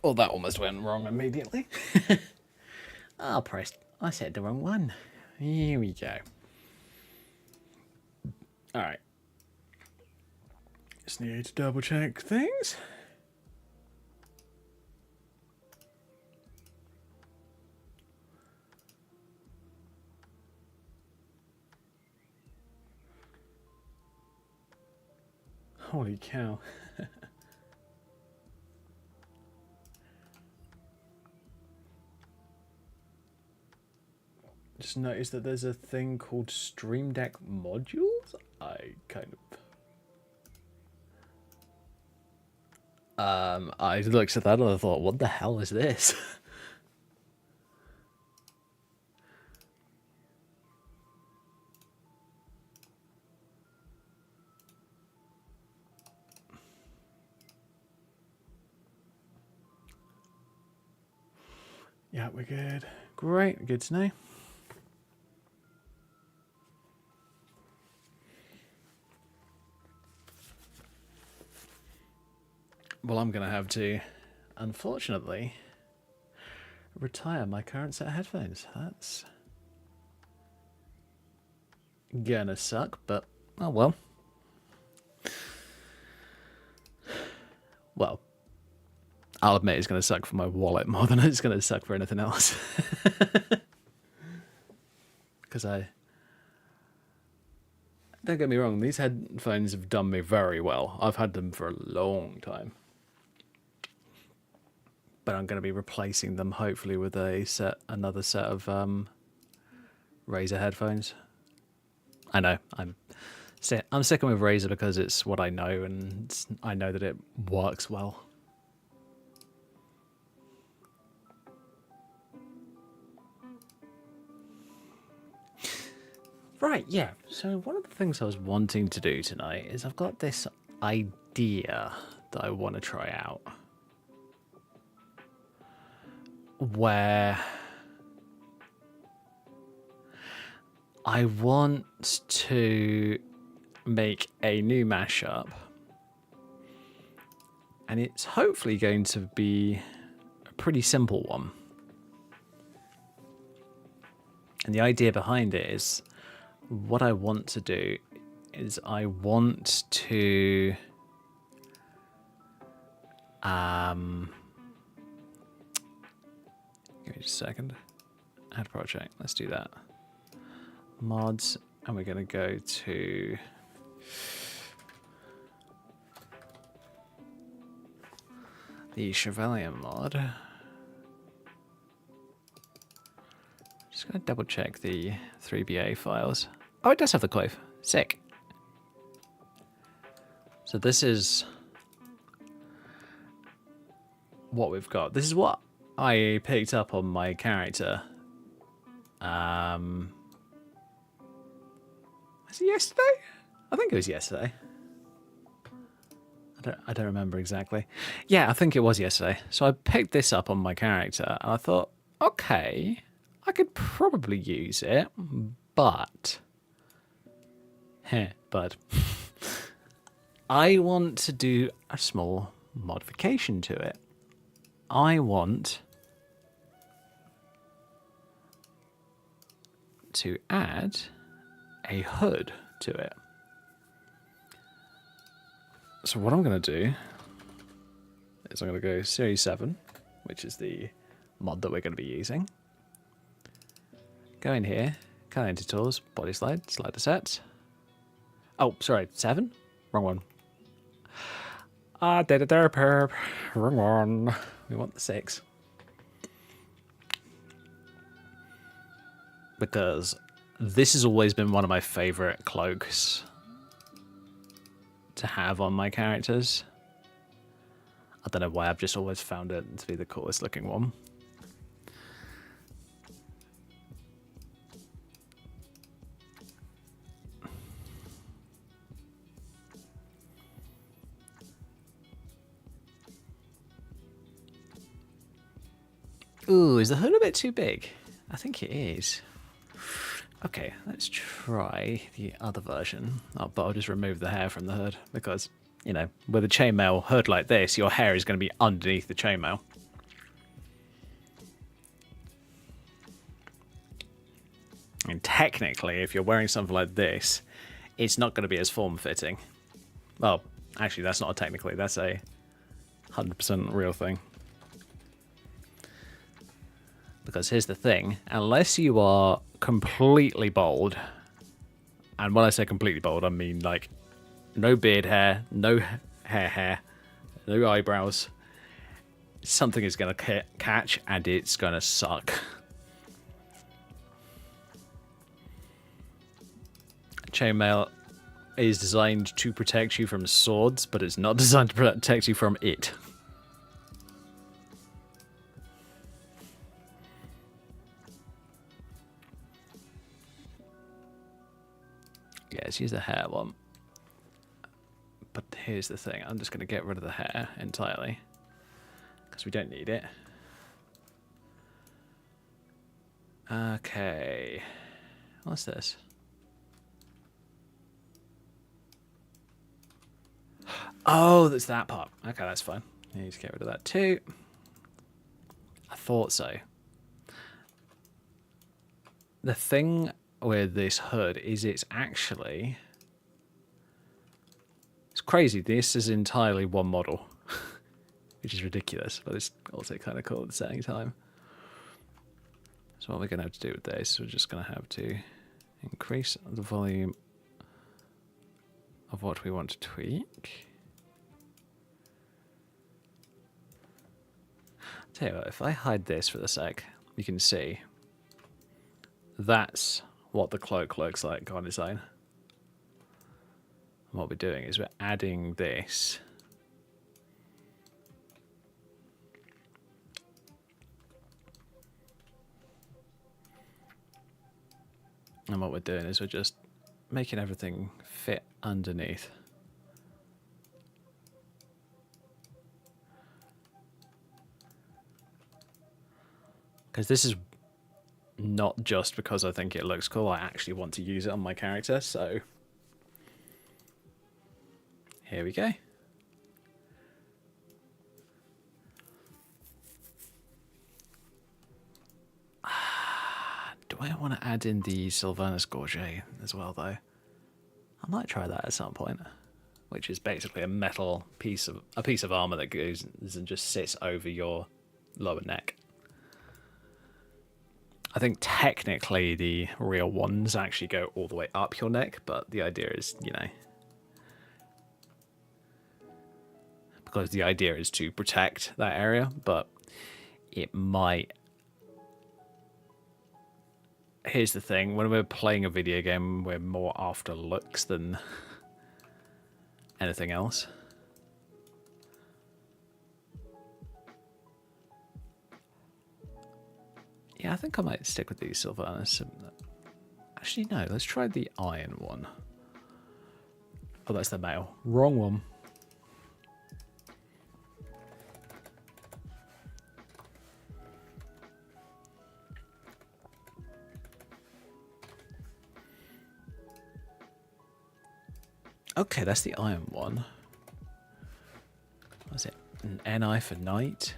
Oh, that almost went wrong immediately. I said the wrong one. Here we go. Alright. Just need to double check things. Holy cow. Just noticed that there's a thing called Stream Deck modules. I looked at that and I thought, what the hell is this? Yeah, we're good. Great, good to know. Well, I'm going to have to, unfortunately, retire my current set of headphones. That's gonna suck, but oh well. Well, I'll admit it's going to suck for my wallet more than it's going to suck for anything else. Because don't get me wrong, these headphones have done me very well. I've had them for a long time. But I'm going to be replacing them hopefully with another set of Razer headphones. I know, I'm sticking with Razer because it's what I know and I know that it works well. Right, yeah. So one of the things I was wanting to do tonight is I've got this idea that I want to try out. Where I want to make a new mashup. And it's hopefully going to be a pretty simple one. And the idea behind it is what I want to do is I want to give me just a second. Add project. Let's do that. Mods, and we're going to go to the Chevalier mod. Just going to double check the 3BA files. Oh, it does have the clove. Sick. So this is what we've got. This is what I picked up on my character. Was it yesterday? I think it was yesterday. I don't remember exactly. Yeah, I think it was yesterday. So I picked this up on my character and I thought, okay, I could probably use it, but I want to do a small modification to it. I want to add a hood to it. So what I'm going to do is I'm going to go Series 7, which is the mod that we're going to be using. Go in here, color into tools, body slide, slider set. Oh, sorry, 7? Wrong one. Did it there, perp. Wrong one. We want the 6. Because this has always been one of my favorite cloaks to have on my characters. I don't know why, I've just always found it to be the coolest looking one. Ooh, is the hood a bit too big? I think it is. Okay, let's try the other version. Oh, but I'll just remove the hair from the hood because, you know, with a chainmail hood like this, your hair is going to be underneath the chainmail. And technically, if you're wearing something like this, it's not going to be as form-fitting. Well, actually, that's not a technically. That's a 100% real thing. Because here's the thing. Unless you are completely bald, and when I say completely bald, I mean like no beard hair, no hair, no eyebrows, something is going to catch and it's going to suck. Chainmail is designed to protect you from swords, but it's not designed to protect you from it. Yeah, let's use the hair one. But here's the thing. I'm just going to get rid of the hair entirely. Because we don't need it. Okay. What's this? Oh, that's that part. Okay, that's fine. I need to get rid of that too. I thought so. The thing with this hood is it's actually... It's crazy. This is entirely one model. Which is ridiculous, but it's also kind of cool at the same time. So what we're going to have to do with this, we're just going to have to increase the volume of what we want to tweak. Tell you what, if I hide this for a sec, you can see that's what the cloak looks like on its own. And what we're doing is we're adding this. And what we're doing is we're just making everything fit underneath. Because this is not just because I think it looks cool, I actually want to use it on my character, so here we go. Do I want to add in the Sylvanus Gorget as well, though? I might try that at some point. Which is basically a metal piece of armor that goes and just sits over your lower neck. I think technically the real ones actually go all the way up your neck, but the idea is, you know, because the idea is to protect that area, but it might. Here's the thing, when we're playing a video game, we're more after looks than anything else. Yeah, I think I might stick with these Sylvanus. Actually, no, let's try the iron one. Oh, that's the male. Wrong one. Okay, that's the iron one. What was it? An NI for knight?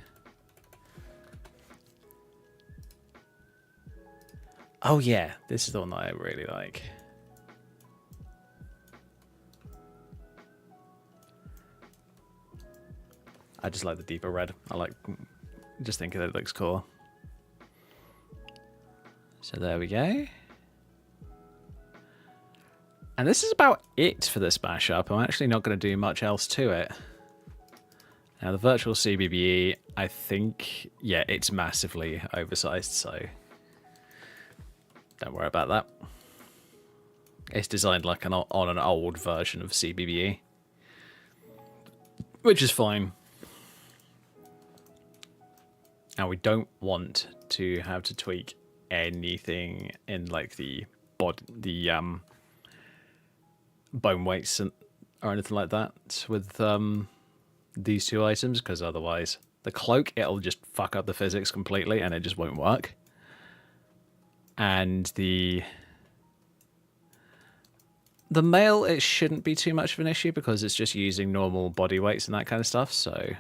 Oh yeah, this is the one that I really like. I just like the deeper red. I like, just think that it looks cool. So there we go. And this is about it for this mashup. I'm actually not going to do much else to it. Now the virtual CBBE, I think, yeah, it's massively oversized, so don't worry about that. It's designed like on an old version of CBBE, which is fine. And we don't want to have to tweak anything in like the bone weights or anything like that with these two items, because otherwise the cloak, it'll just fuck up the physics completely and it just won't work. And the mail, it shouldn't be too much of an issue because it's just using normal body weights and that kind of stuff, so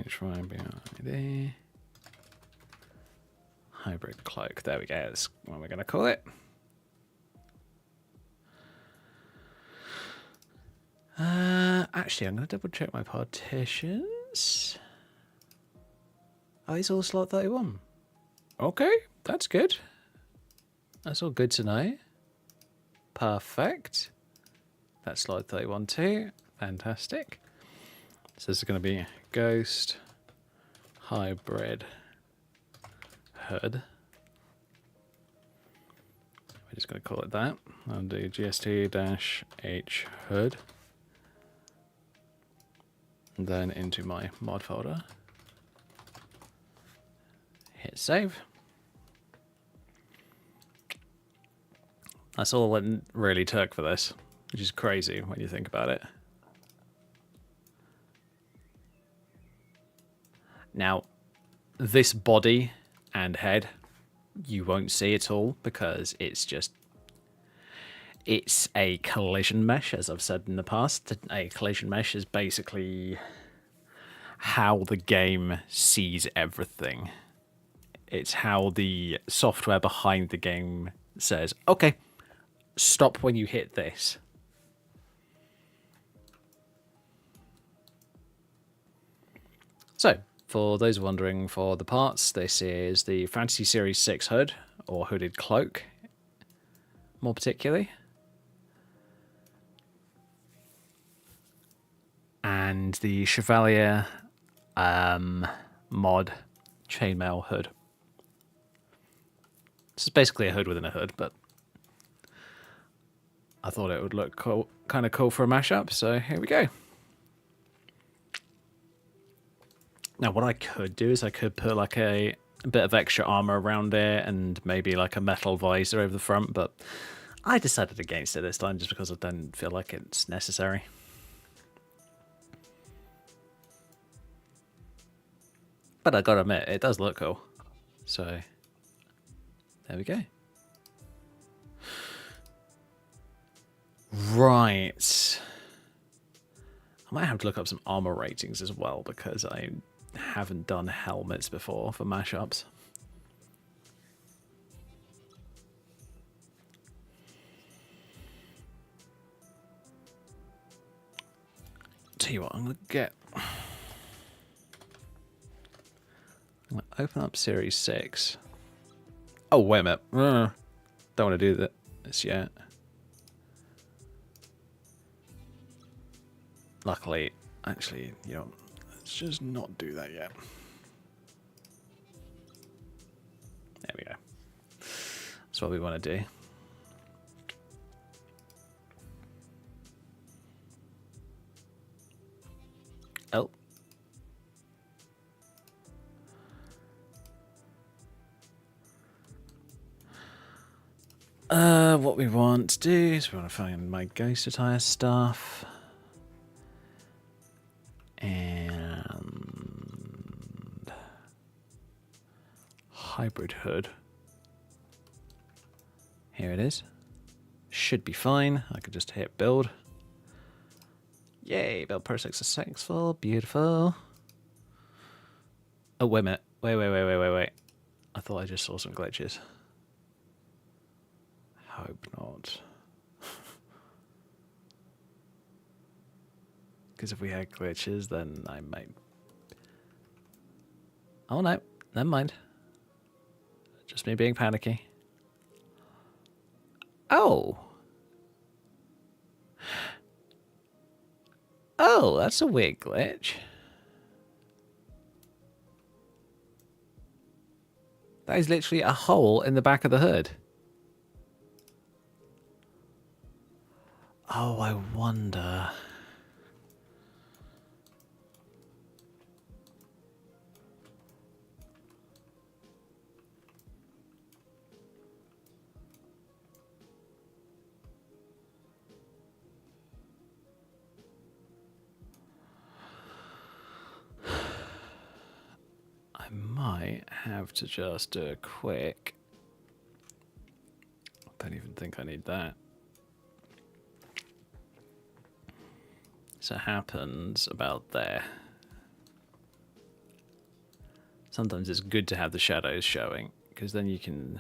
HYBID. Hybrid cloak. There we go. That's what we're going to call it. Actually, I'm going to double check my partitions. Oh, it's all slot 31. Okay, that's good. That's all good to know. Perfect. That's slot 31 too. Fantastic. So this is going to be Ghost Hybrid Hood. We're just going to call it that. I'll do GST-H Hood. And then into my mod folder. Hit save. That's all it really took for this, which is crazy when you think about it. Now, this body and head, you won't see at all because it's a collision mesh, as I've said in the past. A collision mesh is basically how the game sees everything. It's how the software behind the game says, okay, stop when you hit this. So, for those wondering for the parts, this is the Fantasy Series 6 hood, or hooded cloak, more particularly. And the Chevalier mod chainmail hood. This is basically a hood within a hood, but I thought it would look cool, kind of cool for a mashup, so here we go. Now, what I could do is I could put like a bit of extra armor around it and maybe like a metal visor over the front, but I decided against it this time just because I don't feel like it's necessary. But I gotta admit, it does look cool. So, there we go. Right. I might have to look up some armor ratings as well because I haven't done helmets before for mashups. Tell you what, I'm gonna get. I'm gonna open up Series 6. Oh, wait a minute. Don't want to do this yet. Luckily, actually, you know, let's just not do that yet. There we go. That's what we want to do. Oh. What we want to do is we want to find my ghost attire stuff. And hybrid hood. Here it is. Should be fine. I could just hit build. Yay, build process successful. Beautiful. Oh, wait a minute. Wait. I thought I just saw some glitches. Hope not. Because if we had glitches, then I might... Oh no, never mind. Just me being panicky. Oh! Oh, that's a weird glitch. That is literally a hole in the back of the hood. Oh, I wonder... I might have to just do a quick... I don't even think I need that. So it happens about there. Sometimes it's good to have the shadows showing, because then you can...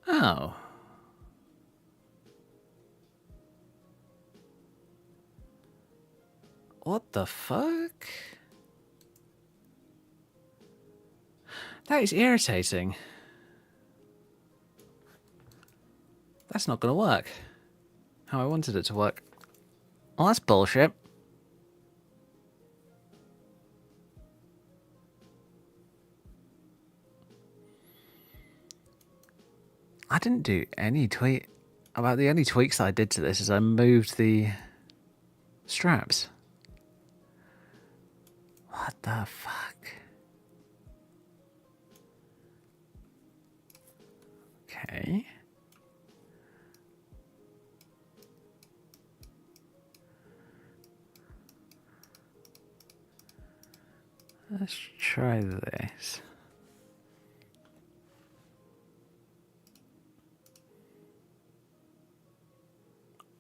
Oh. What the fuck? That is irritating. That's not going to work how I wanted it to work. Well, that's bullshit. I didn't do any tweak. About the only tweaks that I did to this is I moved the straps. What the fuck? Okay. Let's try this.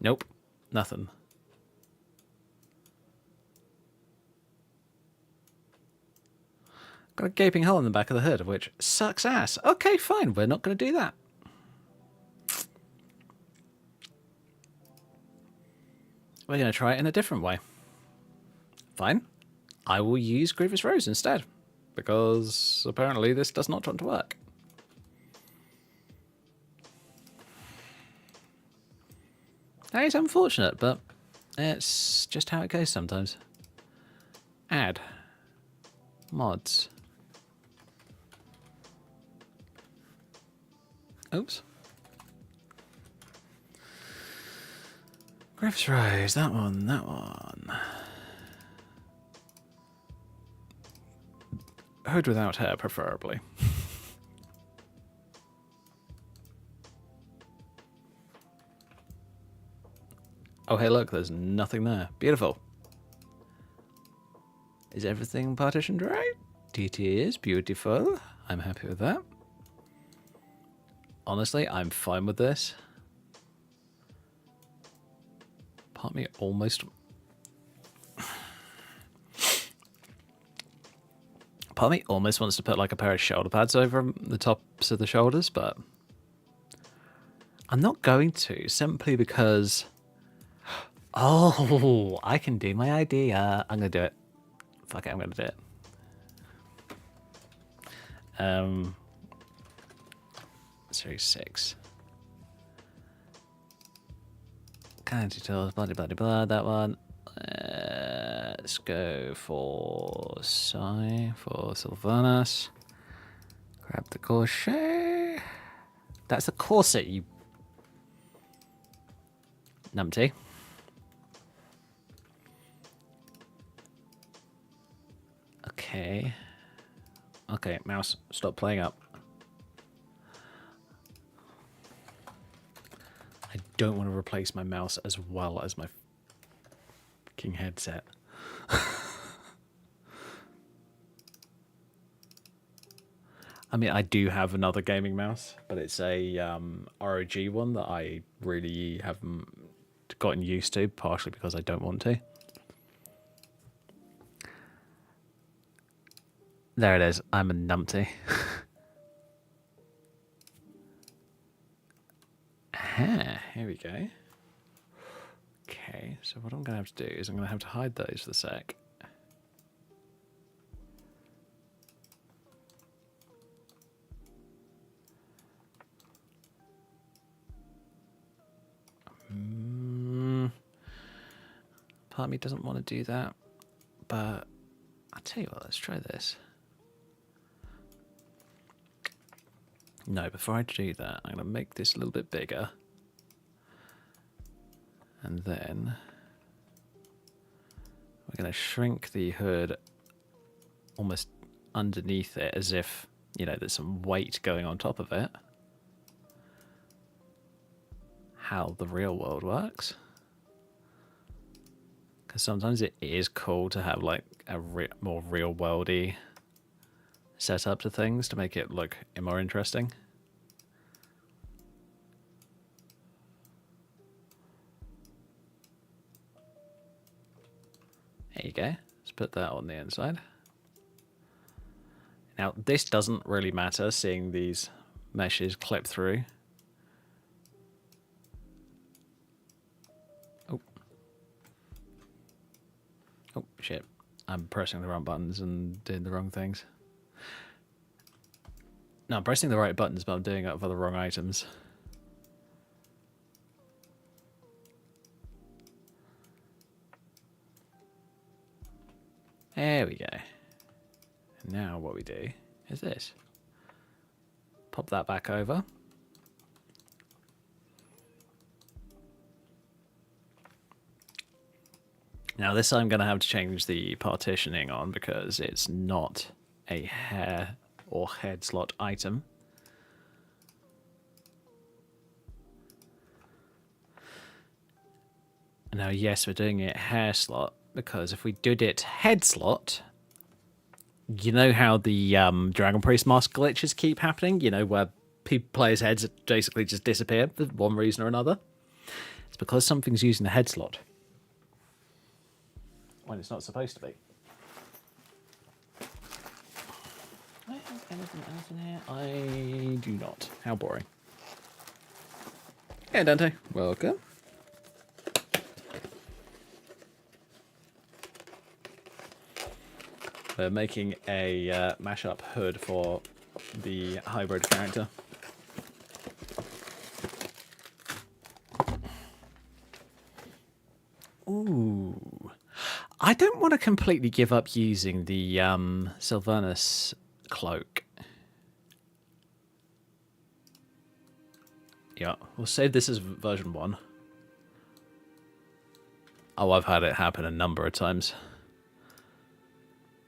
Nope, nothing. Got a gaping hole in the back of the hood, which sucks ass. Okay, fine, we're not going to do that. We're going to try it in a different way. Fine. I will use Grievous Rose instead, because apparently this does not want to work. That is unfortunate, but it's just how it goes sometimes. Add. Mods. Oops. Griff's Rose, that one, that one. Hood without hair, preferably. Oh, hey, look, there's nothing there. Beautiful. Is everything partitioned right? It is beautiful. I'm happy with that. Honestly, I'm fine with this. Part of me almost... Part of me almost wants to put like a pair of shoulder pads over the tops of the shoulders, but I'm not going to, simply because... Oh, I can do my idea. I'm going to do it. Fuck it, I'm going to do it. Series 6. Kind of tools, bloody that one. Let's go for Sylvanas. Grab the corset. That's the corset, you numpty. Okay. Okay, mouse, stop playing up. I don't want to replace my mouse as well as my fucking headset. I mean, I do have another gaming mouse, but it's a ROG one that I really haven't gotten used to, partially because I don't want to. There it is. I'm a numpty. Aha, here we go. Okay, so what I'm going to have to do is I'm going to have to hide those for a sec. Part of me doesn't want to do that, but I'll tell you what, let's try this. No, before I do that, I'm going to make this a little bit bigger. And then we're going to shrink the hood almost underneath it as if, you know, there's some weight going on top of it. How the real world works. Because sometimes it is cool to have like a more real worldy setup to things to make it look more interesting. There you go. Let's put that on the inside. Now, this doesn't really matter, seeing these meshes clip through. Oh. Oh, shit. I'm pressing the wrong buttons and doing the wrong things. No, I'm pressing the right buttons, but I'm doing it for the wrong items. There we go. Now what we do is this. Pop that back over. Now this I'm going to have to change the partitioning on because it's not a hair or head slot item. Now yes, we're doing it hair slot because if we did it head slot, you know how the Dragon Priest mask glitches keep happening? You know, where players' heads basically just disappear for one reason or another? It's because something's using the head slot when it's not supposed to be. Do I have anything else in here? I do not. How boring. Hey, Dante. Welcome. We're making a mashup hood for the hybrid character. Ooh. I don't want to completely give up using the Sylvanus cloak. Yeah, we'll save this as version 1. Oh, I've had it happen a number of times.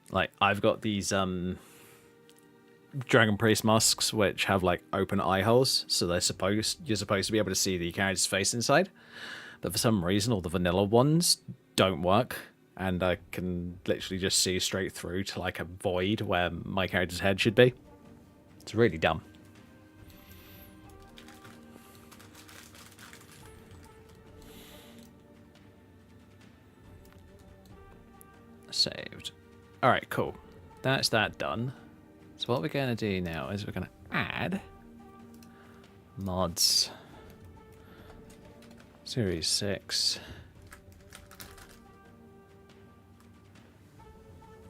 Like, I've got these Dragon Priest masks which have like open eye holes, so you're supposed to be able to see the character's face inside. But for some reason, all the vanilla ones don't work, and I can literally just see straight through to like a void where my character's head should be. It's really dumb. Saved. Alright, cool. That's that done. So what we're going to do now is we're going to add mods. Series 6.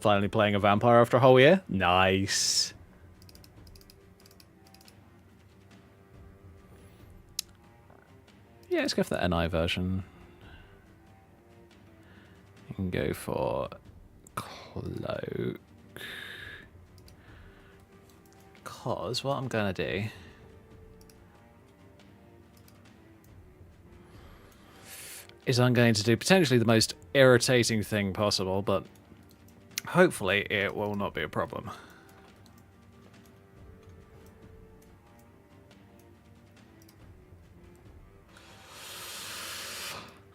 Finally playing a vampire after a whole year? Nice. Yeah, let's go for the NI version. You can go for cloak. Because what I'm going to do is I'm going to do potentially the most irritating thing possible, but hopefully it will not be a problem.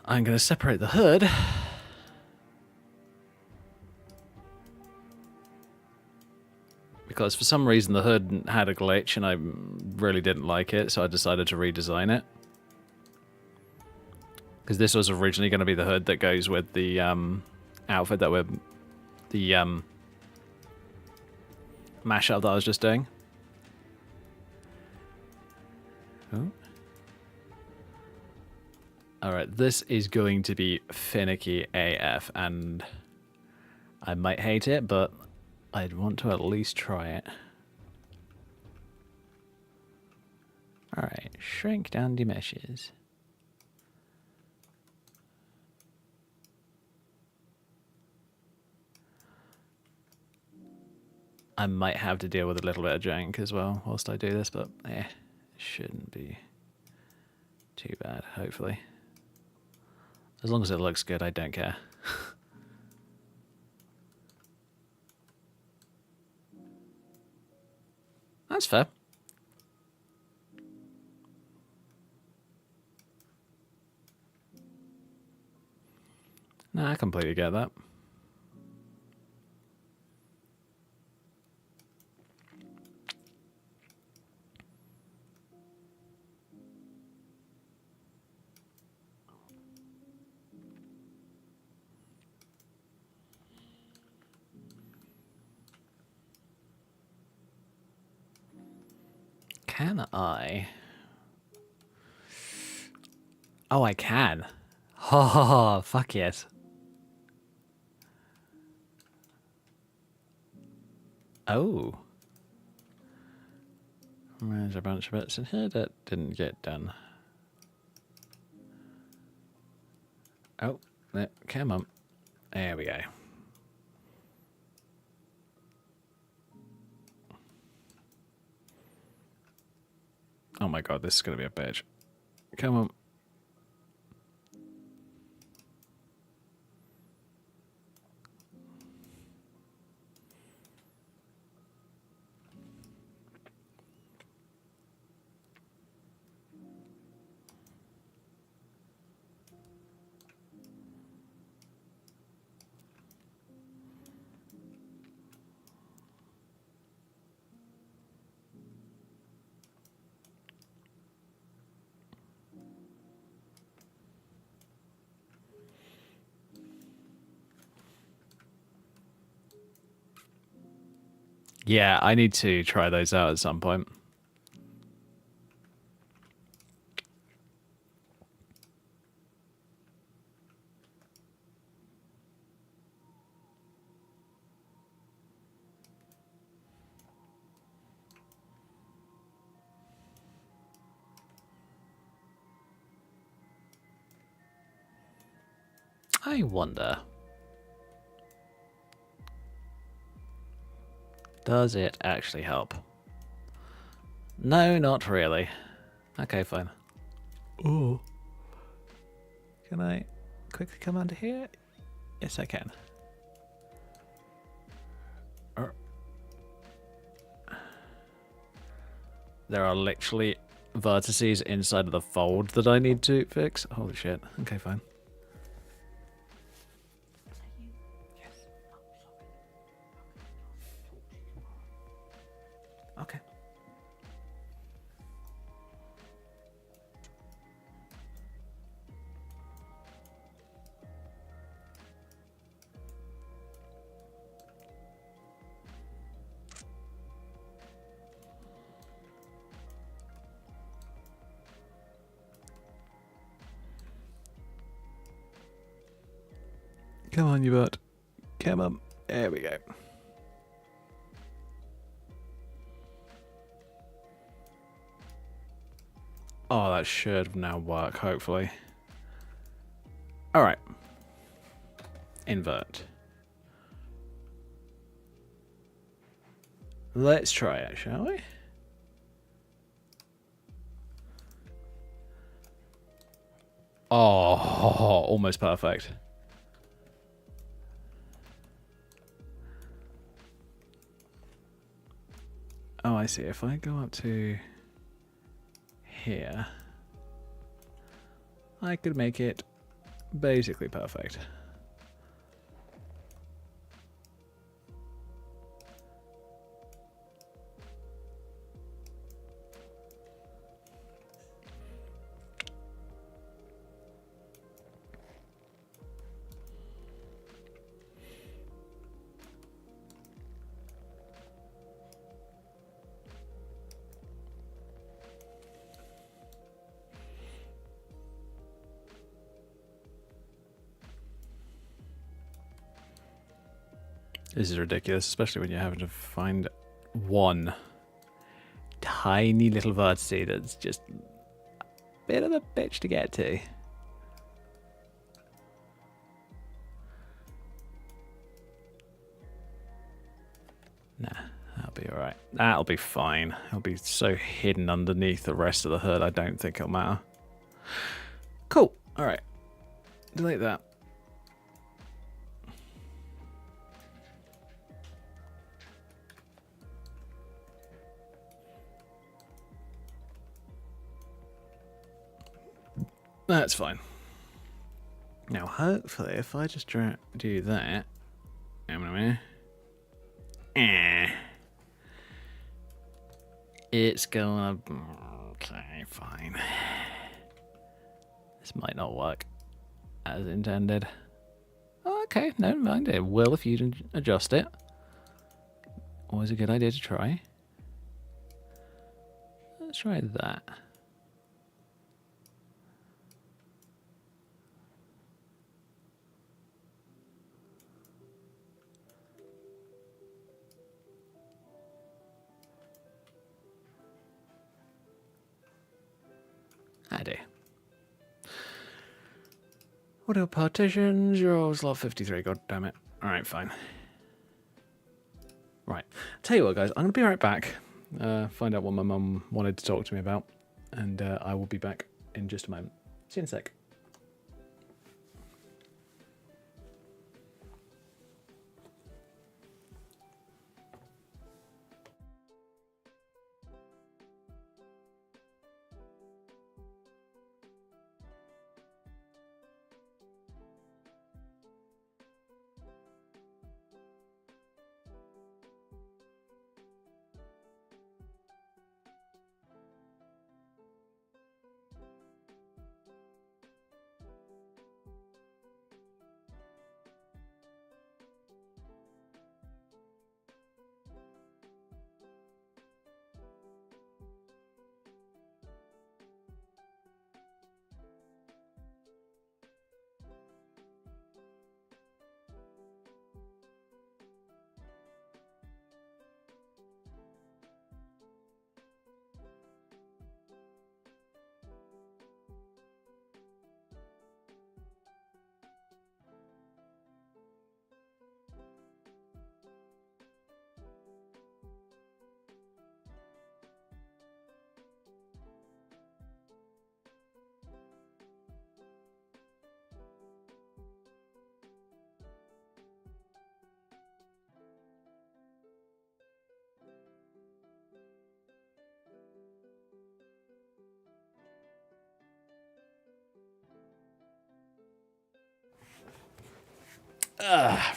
I'm going to separate the hood. Because for some reason the hood had a glitch and I really didn't like it, so I decided to redesign it. Because this was originally going to be the hood that goes with the outfit that we're... the mashup that I was just doing. Oh. Alright, this is going to be finicky AF, and I might hate it, but I'd want to at least try it. Alright, shrink down the meshes. I might have to deal with a little bit of jank as well whilst I do this, but it shouldn't be too bad, hopefully. As long as it looks good, I don't care. That's fair. Nah, I completely get that. can I? Oh, I can. Ha ha ha, fuck yes. Oh. There's a bunch of bits in here that didn't get done. Oh, come on. There we go. Oh my god, this is going to be a bitch. Come on. Yeah, I need to try those out at some point. I wonder. Does it actually help? No, not really. Okay, fine. Oh. Can I quickly come under here? Yes, I can. There are literally vertices inside of the fold that I need to fix. Holy shit. Okay, fine. Okay. Come on, you butt. Come on. There we go. Oh, that should now work, hopefully. Alright. Invert. Let's try it, shall we? Oh, almost perfect. Oh, I see. If I go up to here, I could make it basically perfect. This is ridiculous, especially when you're having to find one tiny little vertex that's just a bit of a bitch to get to. Nah, that'll be alright. That'll be fine. It'll be so hidden underneath the rest of the hood, I don't think it'll matter. Cool. Alright. Delete that. That's fine. Now, hopefully, if I just do that, it's gonna. Okay, fine. This might not work as intended. Okay, never mind. It will if you adjust it. Always a good idea to try. Let's try that. I do. Audio partitions, you're slot 53, god damn it. Alright, fine. Right. Tell you what, guys, I'm going to be right back. Find out what my mum wanted to talk to me about. And I will be back in just a moment. See you in a sec.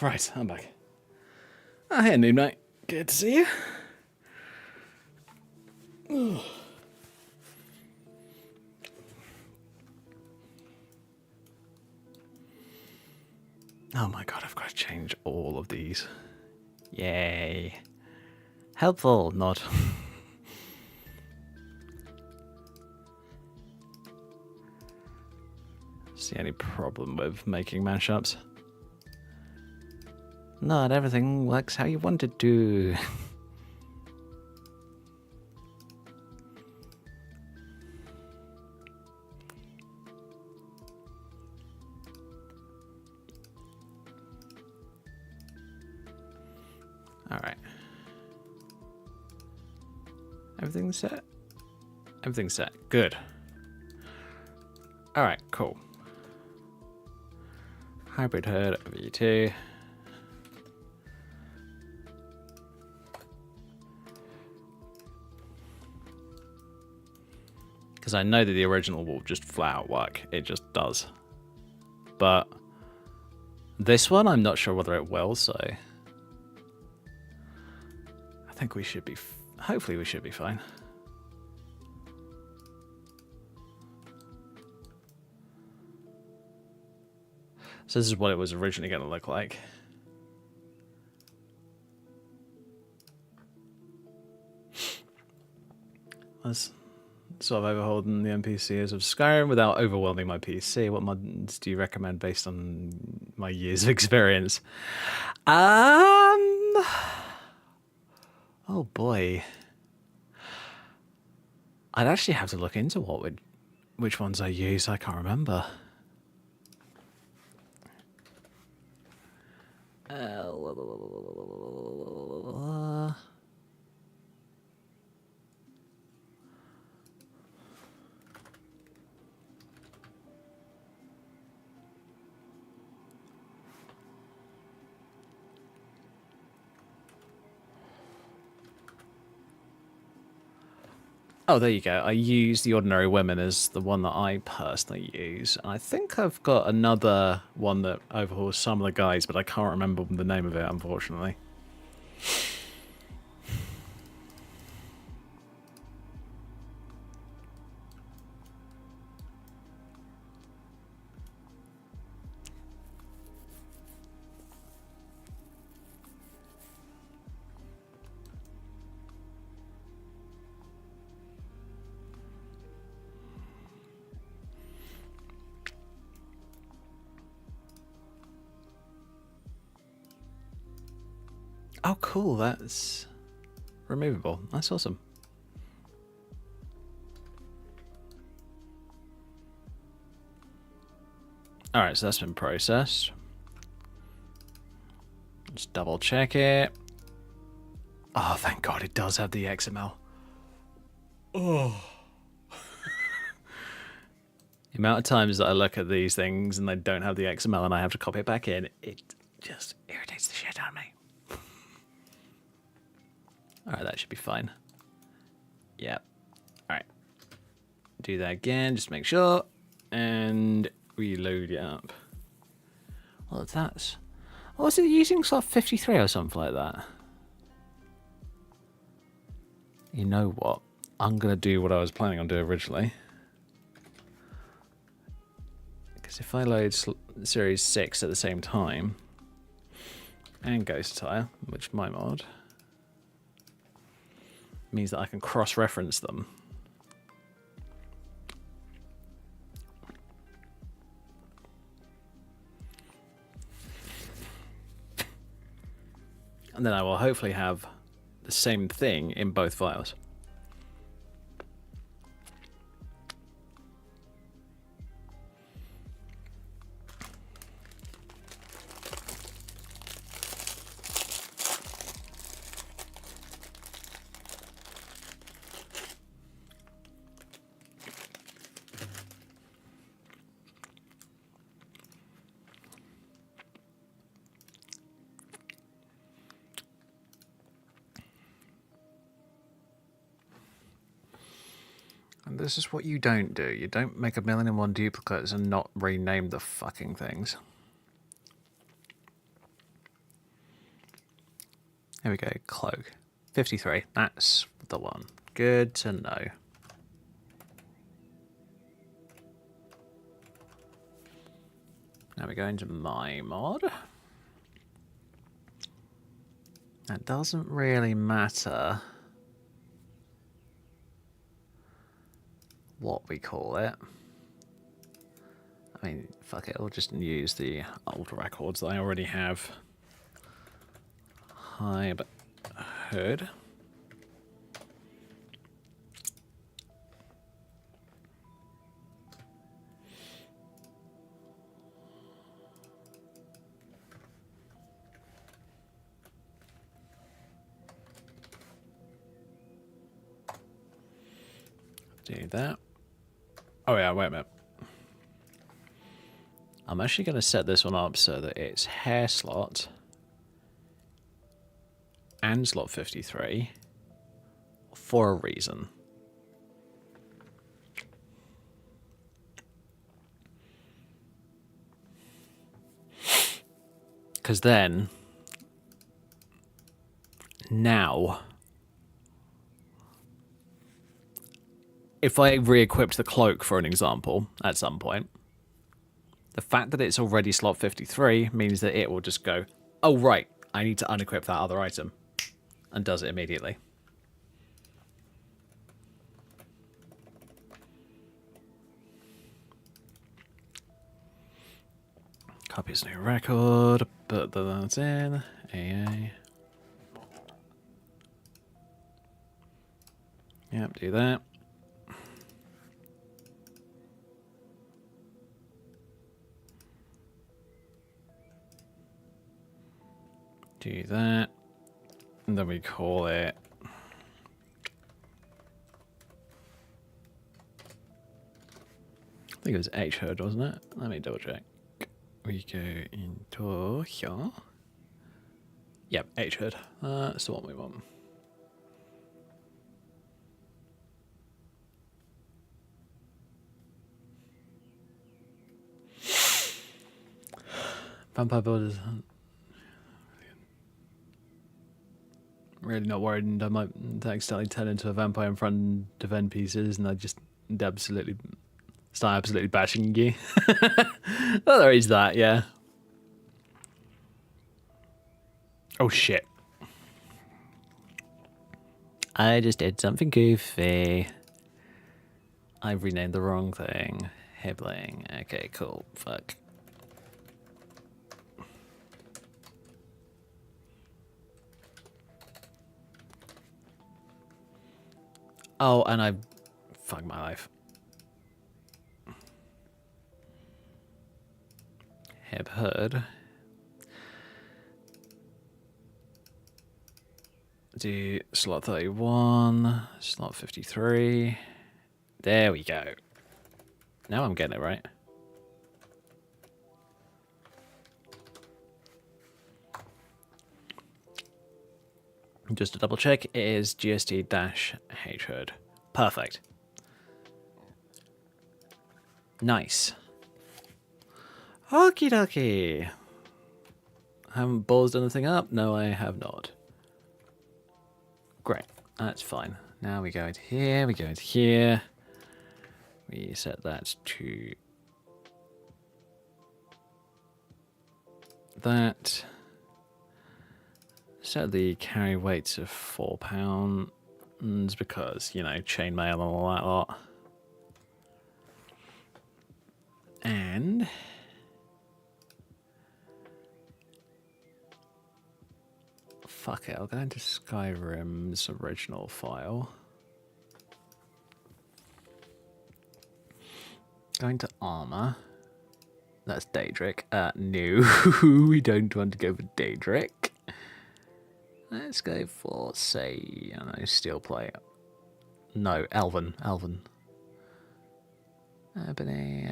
Right, I'm back. Hey, Noob Knight. Good to see you. Oh my god, I've got to change all of these. Yay. Helpful, not. See any problem with making mashups? Not everything works how you want it to. Alright. Everything's set? Everything's set. Good. Alright, cool. Hybrid herd V2. Because I know that the original will just flat out work. It just does. But this one, I'm not sure whether it will, so I think we should be, hopefully we should be fine. So this is what it was originally going to look like. Let's sort of overholding the NPCs of Skyrim without overwhelming my PC. What mods do you recommend based on my years of experience? Oh boy. I'd actually have to look into which ones I use. I can't remember. Oh, there you go. I use the Ordinary Women as the one that I personally use. I think I've got another one that overhauls some of the guys, but I can't remember the name of it, unfortunately. Oh, cool. That's removable. That's awesome. All right, so that's been processed. Let's double check it. Oh, thank God it does have the XML. Oh. The amount of times that I look at these things and they don't have the XML and I have to copy it back in, it just irritates the shit out of me. Alright, that should be fine. Yep. Alright. Do that again, just make sure. And reload it up. Well, that's... Oh, was it using slot 53 or something like that? You know what? I'm going to do what I was planning on doing originally. Because if I load Series 6 at the same time, and Ghost Tire, which my mod, means that I can cross-reference them. And then I will hopefully have the same thing in both files. And this is what you don't do. You don't make 1,000,001 duplicates and not rename the fucking things. Here we go, cloak. 53, that's the one. Good to know. Now we go into my mod. That doesn't really matter what we call it. I mean, fuck it, I'll just use the old records that I already have. Hide hood. Do that. Oh yeah, wait a minute. I'm actually going to set this one up so that it's hair slot and slot 53 for a reason. Because then, now, if I re-equipped the cloak, for an example, at some point, the fact that it's already slot 53 means that it will just go, oh, right, I need to unequip that other item, and does it immediately. Copy as new record, put that in, AA. Yep, do that. Do that. And then we call it I think it was H hood, wasn't it? Let me double check. We go into here. Yep, H hood. That's the one we want. Vampire builders. Really not worried, and I might accidentally turn into a vampire in front of NPCs, and I just start absolutely bashing you. Well, there is that, yeah. Oh shit! I just did something goofy. I renamed the wrong thing. Hibbling. Okay, cool. Fuck. Oh, and I... Fuck my life. Heb heard. Do slot 31, slot 53. There we go. Now I'm getting it right. Just to double check, it is GST-H-Herd. Perfect. Nice. Okie dokie. Haven't ballsed anything up? No, I have not. Great. That's fine. Now we go into here, we go into here. We set that to that. Set the carry weight to £4 because, you know, chainmail and all that lot. And fuck it, I'll go into Skyrim's original file. Going to armor. That's Daedric. No, we don't want to go for Daedric. Let's go for, say, I don't know, steel plate. No, Elven. Ebony.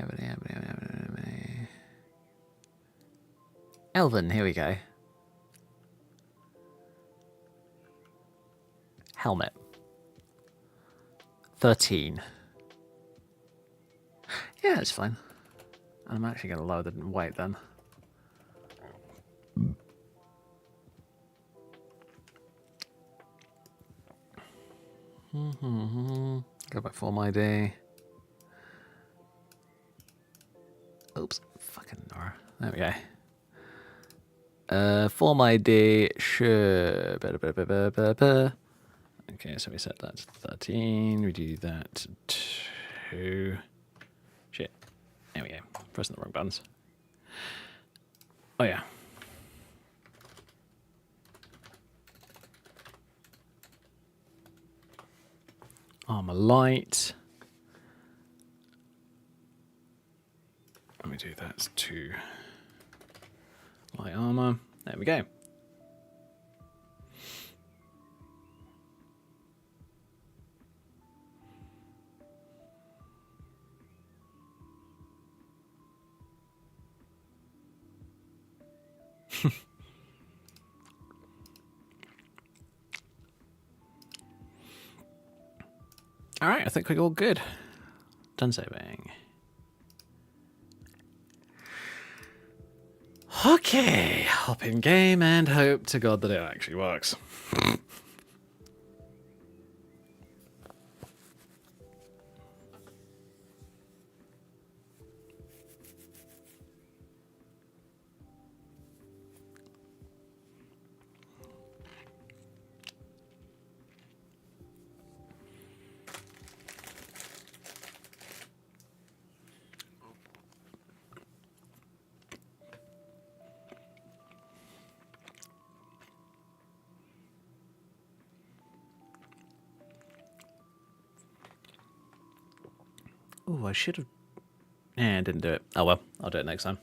Elven, here we go. Helmet. 13. Yeah, it's fine. I'm actually going to lower the weight then. Go back for my day. Oops, fucking Nora. There we go. For my day, sure. Okay, so we set that to 13. We do that to... Shit. There we go. Pressing the wrong buttons. Oh, yeah. Armor light. Let me do that to light armor. There we go. All right, I think we're all good. Done saving. Okay, hop in game and hope to God that it actually works. Oh, I should have... I didn't do it. Oh well, I'll do it next time.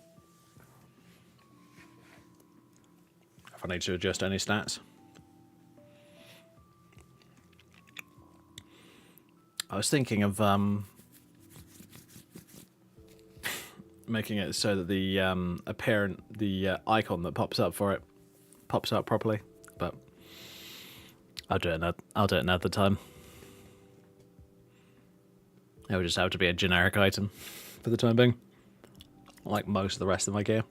If I need to adjust any stats. I was thinking of making it so that the icon that pops up for it pops up properly, but I'll do it another time. It would just have to be a generic item for the time being, like most of the rest of my gear.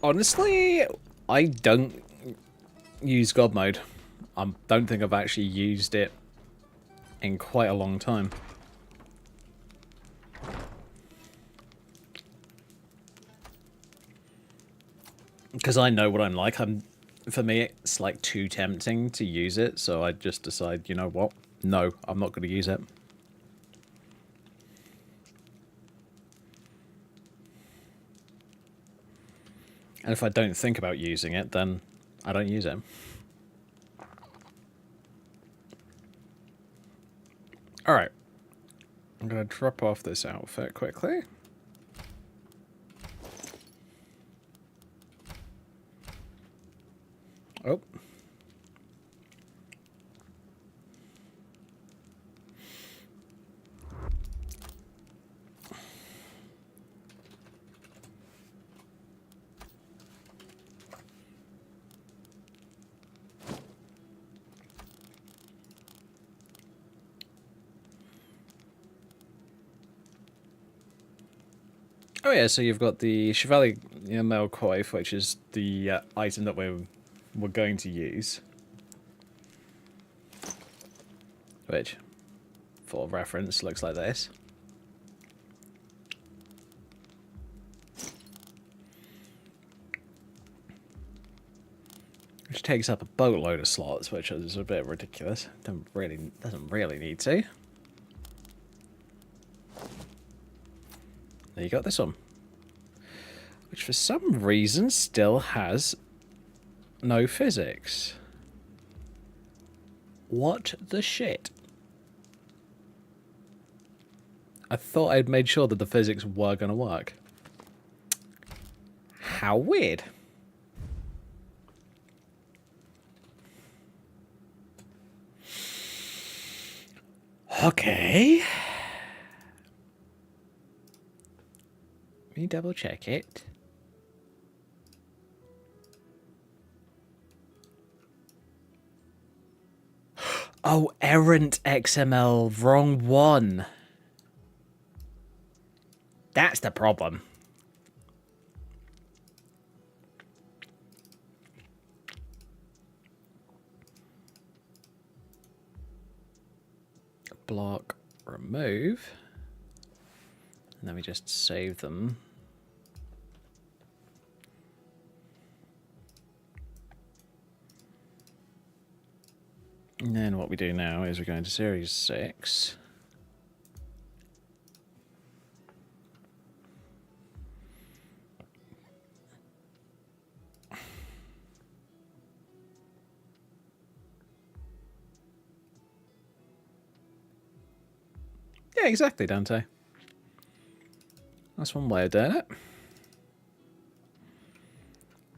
Honestly, I don't use God mode. I don't think I've actually used it in quite a long time. Because I know what I'm like. For me, it's like too tempting to use it, so I just decide, you know what? No, I'm not going to use it. And if I don't think about using it, then I don't use it. Alright. I'm going to drop off this outfit quickly. Oh. Oh yeah, so you've got the Chevalier Male Coif, which is the item that we're going to use. Which, for reference, looks like this. Which takes up a boatload of slots, which is a bit ridiculous. Doesn't really need to. There you got this one. Which for some reason still has no physics. What the shit? I thought I'd made sure that the physics were going to work. How weird. Okay. Let me double check it. Oh, errant XML, wrong one. That's the problem. Block, remove. And then we just save them. And then what we do now is we go into Series 6. Yeah, exactly, Dante. That's one way of doing it.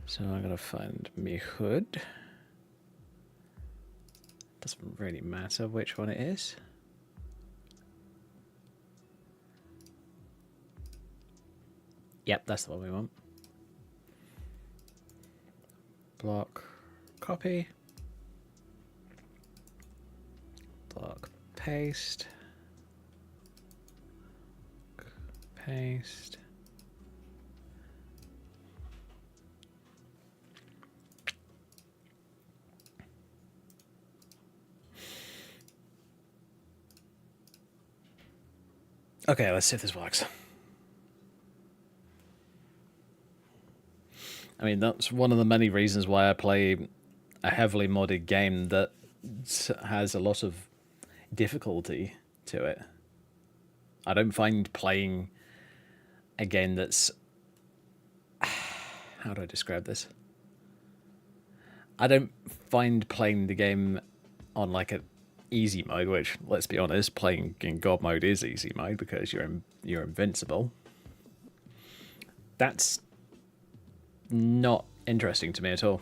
So I'm going to find me hood. Doesn't really matter which one it is. Yep, that's the one we want. Block, copy. Block, paste. Paste. Okay, let's see if this works. I mean, that's one of the many reasons why I play a heavily modded game that has a lot of difficulty to it. I don't find playing a game that's... How do I describe this? I don't find playing the game on like an easy mode, which, let's be honest, playing in God mode is easy mode because you're invincible. That's not interesting to me at all.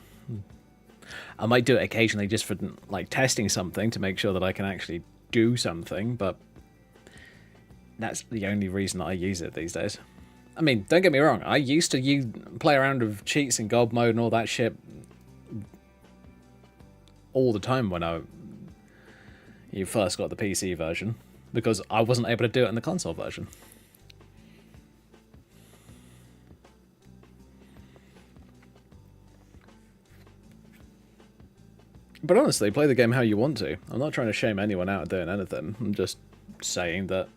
I might do it occasionally just for like testing something to make sure that I can actually do something, but that's the only reason that I use it these days. I mean, don't get me wrong, I used to play around with cheats in God mode and all that shit all the time when you first got the PC version, because I wasn't able to do it in the console version. But honestly, play the game how you want to. I'm not trying to shame anyone out of doing anything. I'm just saying that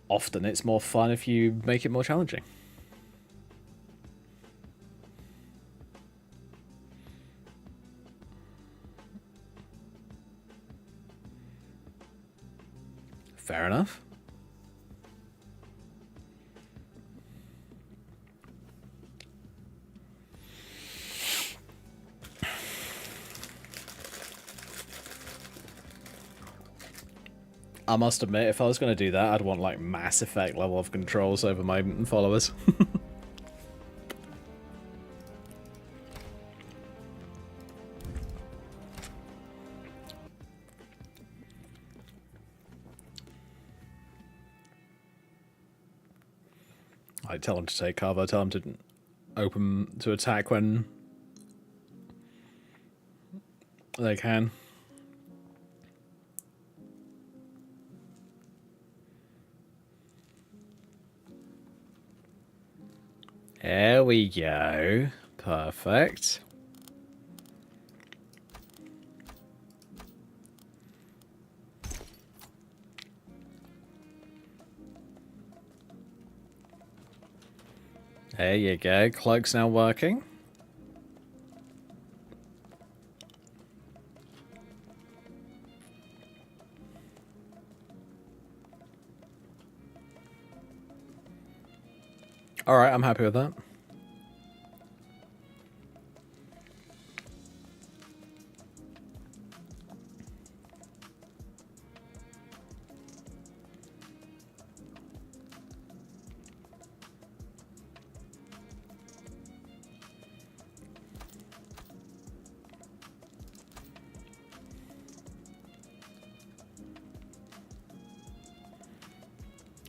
often it's more fun if you make it more challenging. Fair enough. I must admit, if I was going to do that, I'd want like Mass Effect level of controls over my followers. I tell them to take cover, tell them to open to attack when they can. There we go. Perfect. There you go. Cloak's now working. Alright, I'm happy with that.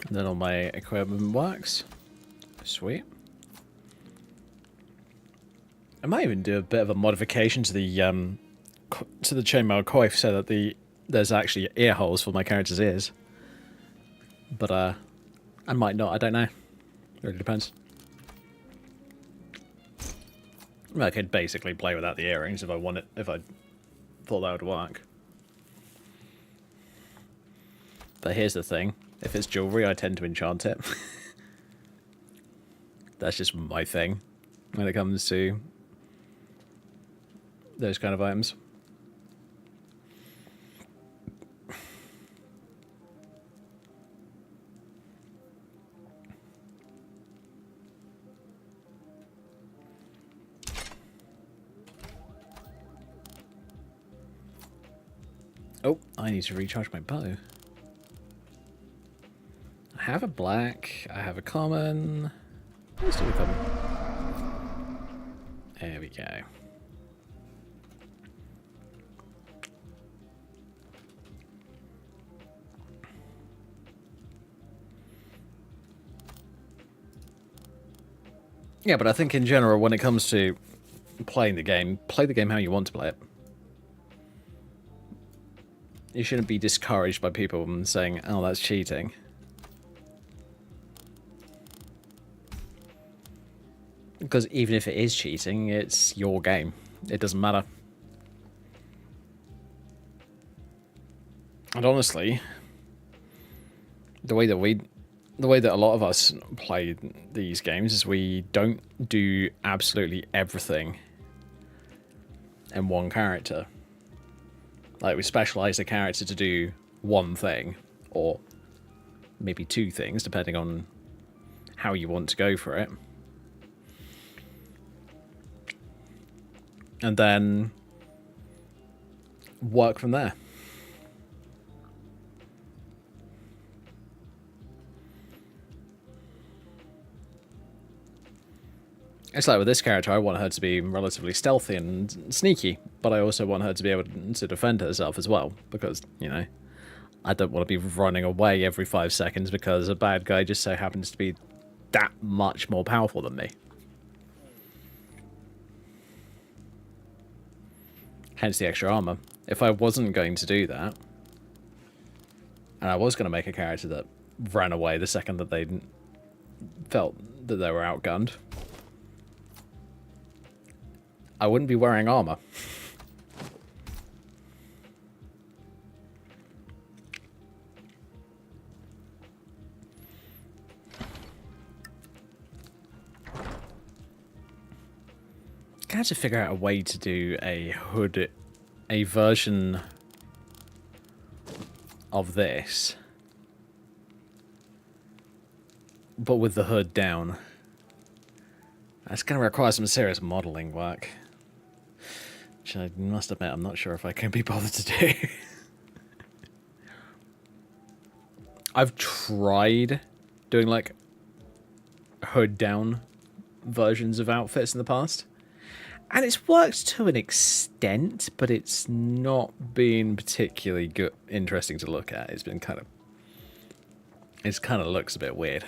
And then all my equipment works. Sweet. I might even do a bit of a modification to the chainmail coif so that there's actually ear holes for my character's ears. But I might not. I don't know. It really depends. I could basically play without the earrings if I wanted. If I thought that would work. But here's the thing: if it's jewelry, I tend to enchant it. That's just my thing when it comes to those kind of items. Oh, I need to recharge my bow. I have a black, I have a common. Let's do the common. There we go. Yeah, but I think in general, when it comes to playing the game, play the game how you want to play it. You shouldn't be discouraged by people saying, oh, that's cheating. Because even if it is cheating, it's your game. It doesn't matter. And honestly, the way that a lot of us play these games is we don't do absolutely everything in one character. Like, we specialize a character to do one thing, or maybe two things, depending on how you want to go for it. And then work from there. It's like with this character, I want her to be relatively stealthy and sneaky, but I also want her to be able to defend herself as well, because, you know, I don't want to be running away every 5 seconds because a bad guy just so happens to be that much more powerful than me. Hence the extra armor. If I wasn't going to do that, and I was going to make a character that ran away the second that they felt that they were outgunned, I wouldn't be wearing armor. gonna have to figure out a way to do a hood, a version of this, but with the hood down. That's gonna require some serious modelling work, which I must admit I'm not sure if I can be bothered to do. I've tried doing like hood down versions of outfits in the past, and it's worked to an extent, but it's not been particularly good, interesting to look at. It's been kind of looks a bit weird.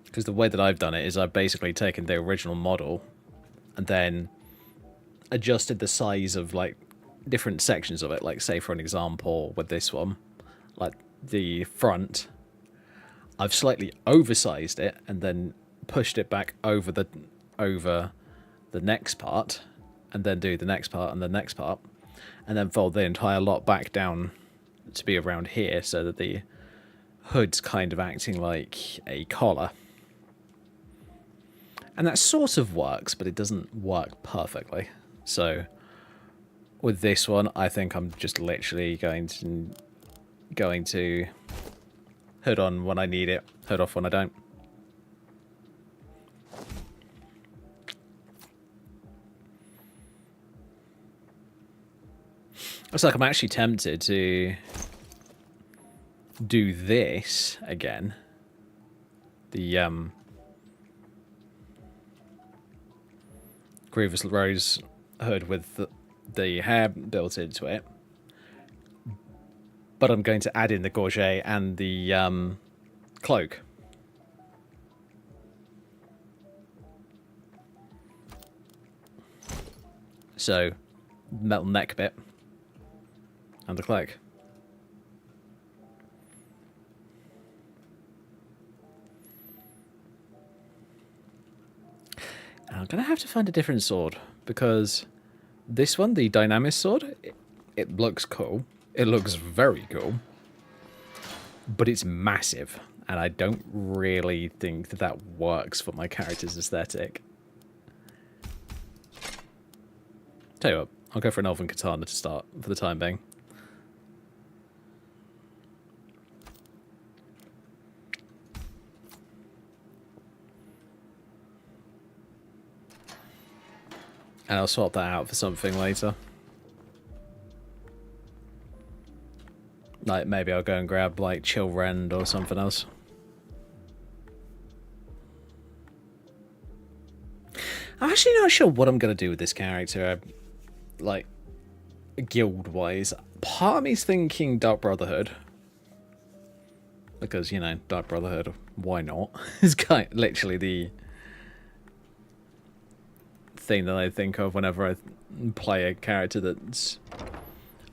Because the way that I've done it is I've basically taken the original model and then adjusted the size of like different sections of it. Like say for an example with this one, like the front, I've slightly oversized it and then pushed it back over the next part, and then do the next part and the next part, and then fold the entire lot back down to be around here so that the hood's kind of acting like a collar. And that sort of works, but it doesn't work perfectly. So with this one, I think I'm just literally going to hood on when I need it, hood off when I don't. It's like I'm actually tempted to do this again. The Grievous Rose hood with the hair built into it. But I'm going to add in the gorget and the cloak. So, metal neck bit and the cloak. I'm going to have to find a different sword, because this one, the Dynamis sword, it looks cool. It looks very cool. But it's massive, and I don't really think that that works for my character's aesthetic. Tell you what, I'll go for an elven katana to start for the time being. And I'll swap that out for something later. Like, maybe I'll go and grab, like, Chill Rend or something else. I'm actually not sure what I'm going to do with this character, like, guild-wise. Part of me's thinking Dark Brotherhood. Because, you know, Dark Brotherhood, why not? It's kind of literally the thing that I think of whenever I play a character that's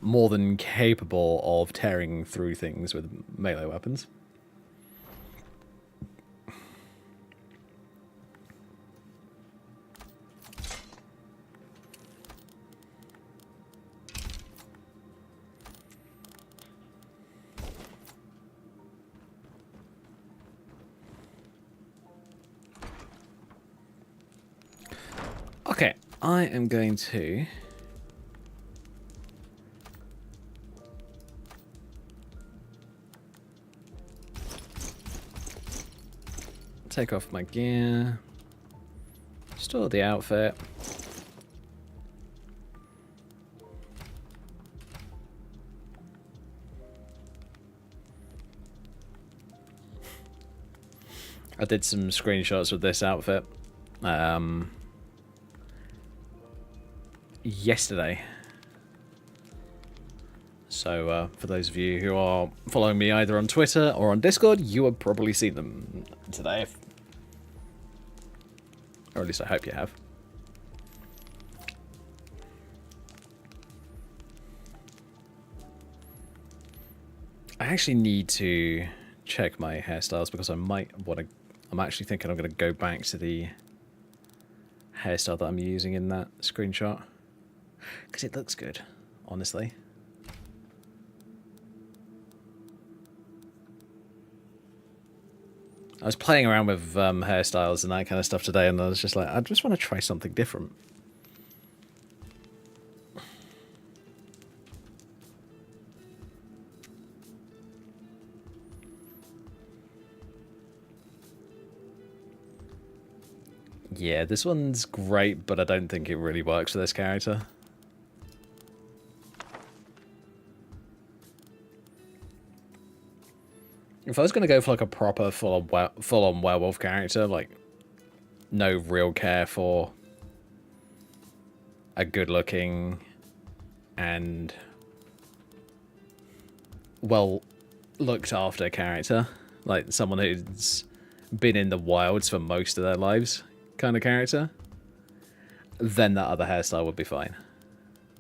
more than capable of tearing through things with melee weapons. Okay, I am going to take off my gear, store the outfit. I did some screenshots with this outfit yesterday. So for those of you who are following me either on Twitter or on Discord, you have probably seen them today. Or at least I hope you have. I actually need to check my hairstyles because I might want to... I'm actually thinking I'm going to go back to the hairstyle that I'm using in that screenshot. Because it looks good, honestly. I was playing around with hairstyles and that kind of stuff today, and I was just like, I just want to try something different. Yeah, this one's great, but I don't think it really works for this character. If I was going to go for like a proper full-on werewolf character, like no real care for a good-looking and well looked after character, like someone who's been in the wilds for most of their lives kind of character, then that other hairstyle would be fine.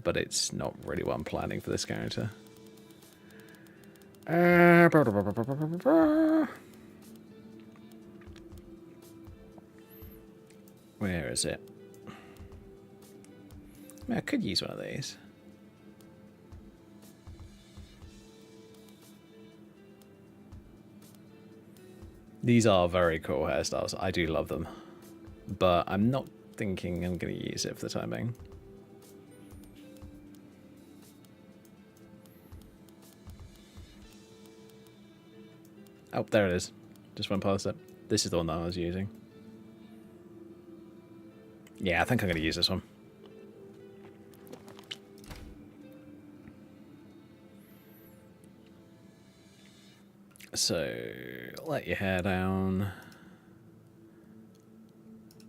But it's not really what I'm planning for this character. Where is it? I mean, I could use one of these. These are very cool hairstyles. I do love them. But I'm not thinking I'm going to use it for the time being. Oh, there it is. Just went past it. This is the one that I was using. Yeah, I think I'm going to use this one. So, let your hair down.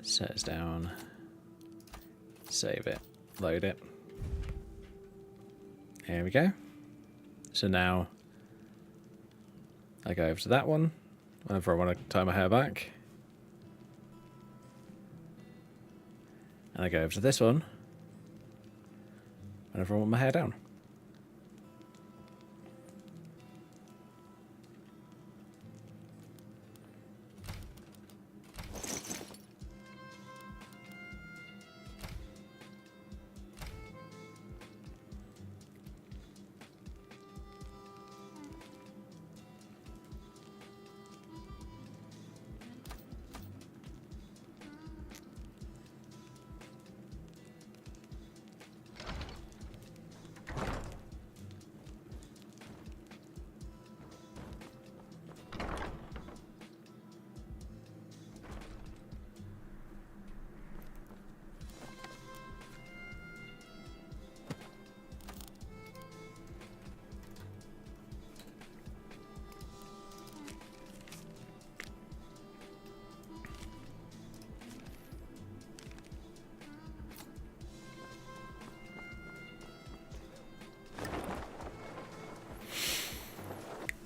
Set it down. Save it. Load it. Here we go. So now I go over to that one whenever I want to tie my hair back. And I go over to this one whenever I want my hair down.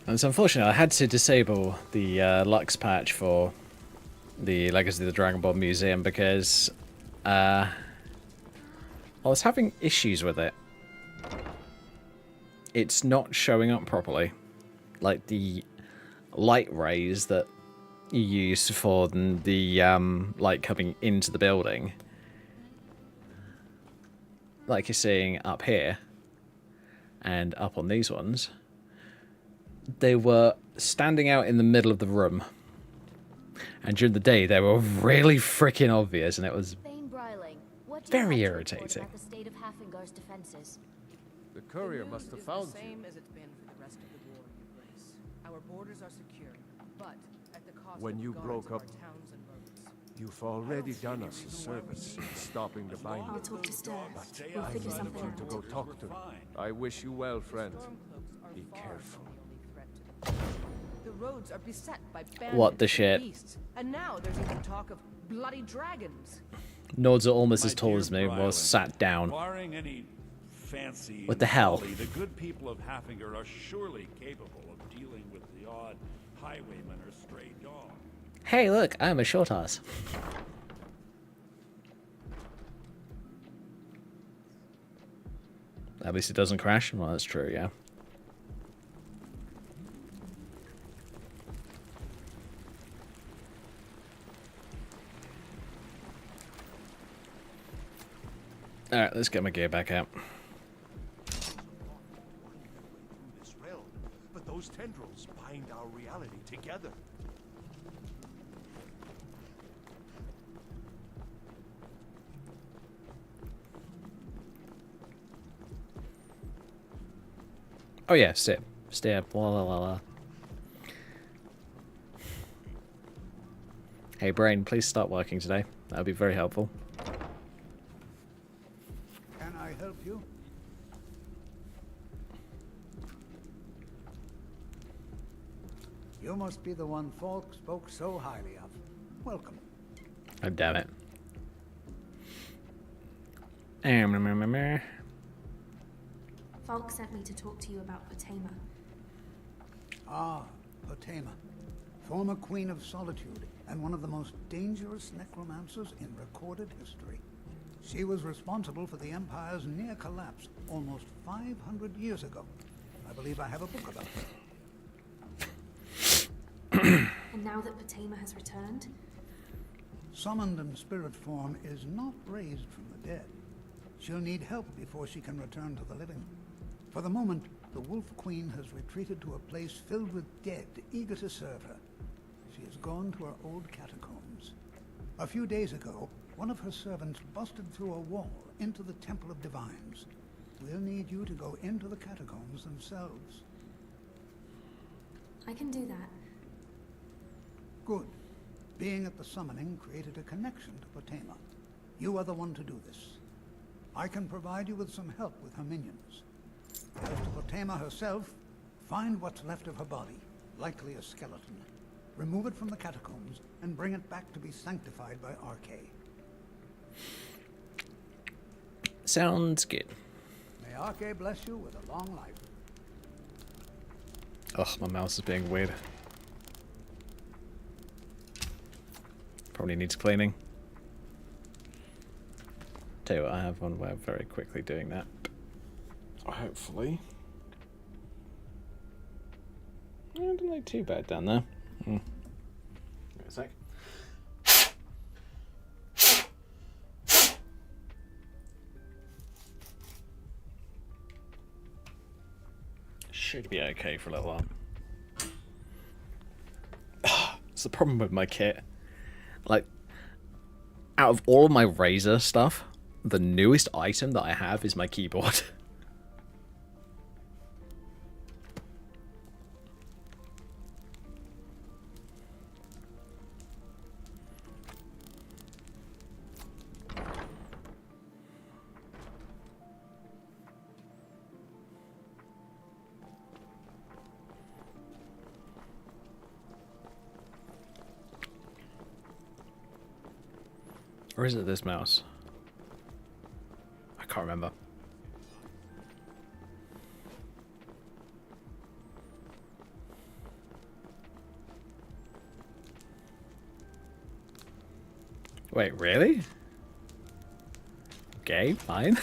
And it's unfortunate I had to disable the Lux patch for the Legacy of the Dragon Ball Museum because I was having issues with it. It's not showing up properly. Like the light rays that you use for the light coming into the building, like you're seeing up here and up on these ones, they were standing out in the middle of the room. And during the day, they were really freaking obvious, and it was very irritating. The courier must have found you. Same as it's been for the rest of the war in your place. Our borders are secure, but at the cost When of you the broke guards up, of our towns and roads. You've already done us a service in stopping the binding. I'll talk to Stir. We'll I figure need something you to go out. talk to him. I wish you well, friend. Stormcloaks are Be far careful. from the only threat to them. The roads are beset by bandits What the and shit? beasts, and now there's even talk of bloody dragons. Nords are almost as My tall dear as me, Brylan, was sat down. Barring any fancy What the hell? folly, the good people of Haffinger are surely capable of dealing with the odd highwayman or stray dog. Hey, look, I'm a short ass. At least it doesn't crash. Well, that's true, yeah. Alright, let's get my gear back out. This realm, but those tendrils bind our reality together. Oh yeah, steer. Steer. Blah, blah, blah, blah. Hey brain, please start working today. That would be very helpful. Can I help you? You must be the one Falk spoke so highly of. Welcome. Oh, damn it. Falk sent me to talk to you about Potema. Ah, Potema. Former Queen of Solitude and one of the most dangerous necromancers in recorded history. She was responsible for the Empire's near collapse almost 500 years ago. I believe I have a book about her. And now that Potema has returned, Summoned in spirit form is not raised from the dead. She'll need help before she can return to the living. For the moment, the Wolf Queen has retreated to a place filled with dead, eager to serve her. She has gone to her old catacombs. A few days ago, one of her servants busted through a wall into the Temple of Divines. We'll need you to go into the catacombs themselves. I can do that. Good. Being at the summoning created a connection to Potema. You are the one to do this. I can provide you with some help with her minions. As to Potema herself, find what's left of her body, likely a skeleton. Remove it from the catacombs and bring it back to be sanctified by Arche. Sounds good. May Arche bless you with a long life. Ugh, my mouse is being weird. Probably needs cleaning. Tell you what, I have one way of very quickly doing that. Hopefully. I don't look too bad down there. Wait a sec. Should be okay for a little while. It's the problem with my kit. Like, out of all of my Razer stuff, the newest item that I have is my keyboard. Or is it this mouse? I can't remember. Wait, really? Okay, fine.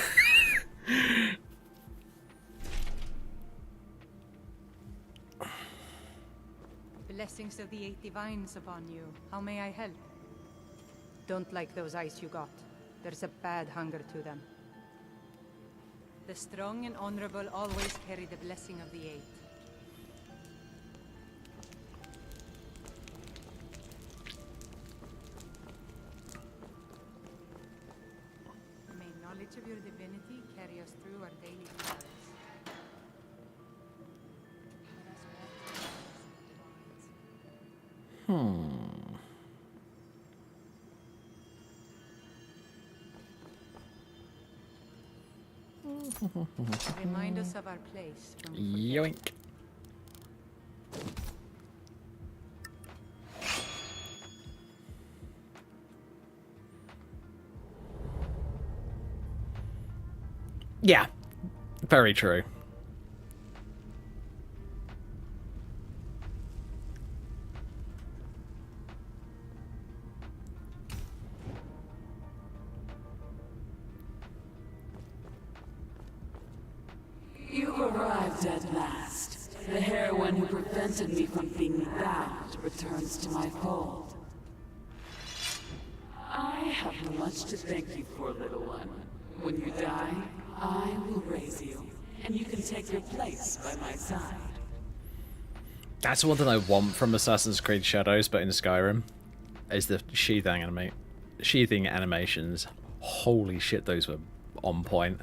Blessings of the Eight Divines upon you. How may I help? Don't like those eyes you got. There's a bad hunger to them. The strong and honorable always carry the blessing of the Eight. May knowledge of your divinity carry us through our daily trials. Remind us of our place when we forget. Yoink. Yeah, very true. You've arrived at last. The heroine who prevented me from being bound returns to my fold. I have much to thank you for, little one. When you die, I will raise you, and you can take your place by my side. That's one thing I want from Assassin's Creed Shadows, but in Skyrim, is the sheathing animations. Holy shit, those were on point.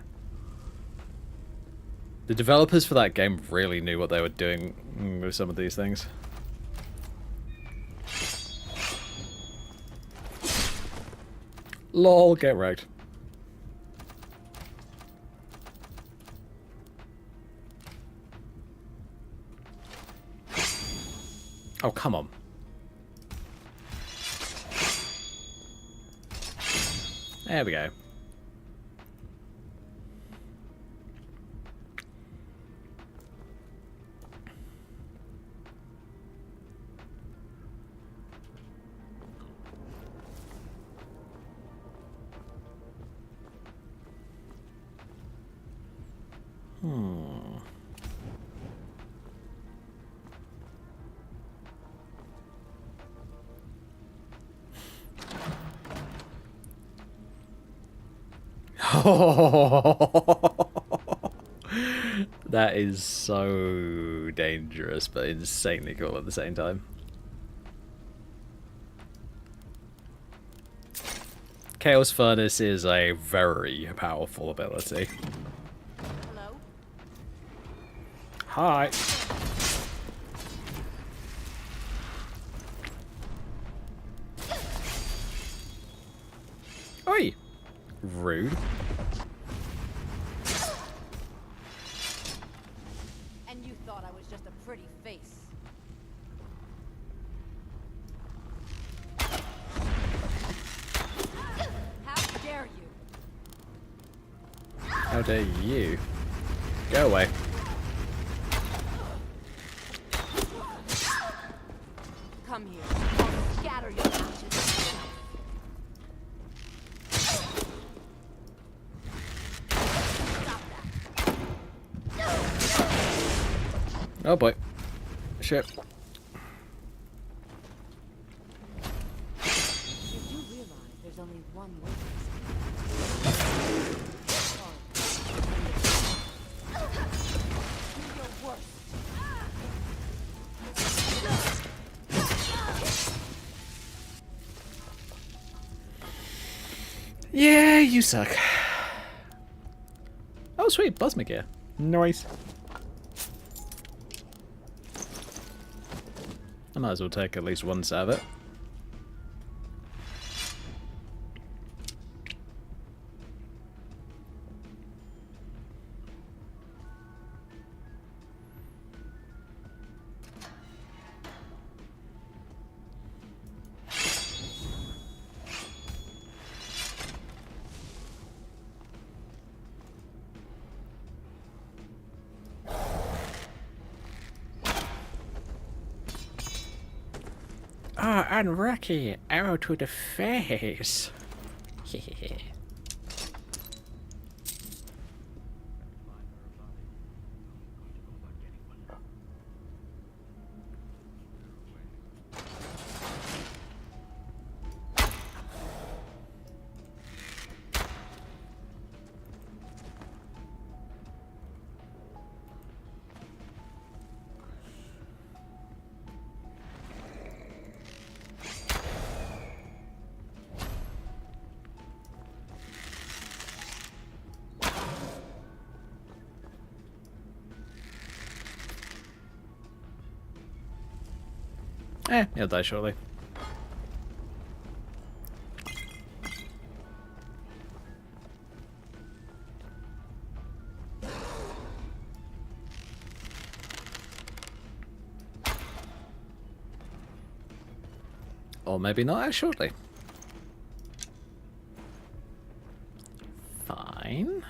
The developers for that game really knew what they were doing with some of these things. LOL, get wrecked. Oh, come on. There we go. That is so dangerous, but insanely cool at the same time. Chaos Furnace is a very powerful ability. Hello? Hi. Oi! Rude. And you thought I was just a pretty face. How dare you? How dare you? Go away. Come here. I'll scatter your ashes. Stop that. Oh boy. Shit. You do realize there's only one way to do your worst. Yeah, you suck. Oh sweet, Buzz gear. Nice. I might as well take at least one set of it. Ah, unlucky. Arrow to the face. He'll die shortly. Or maybe not as shortly. Fine.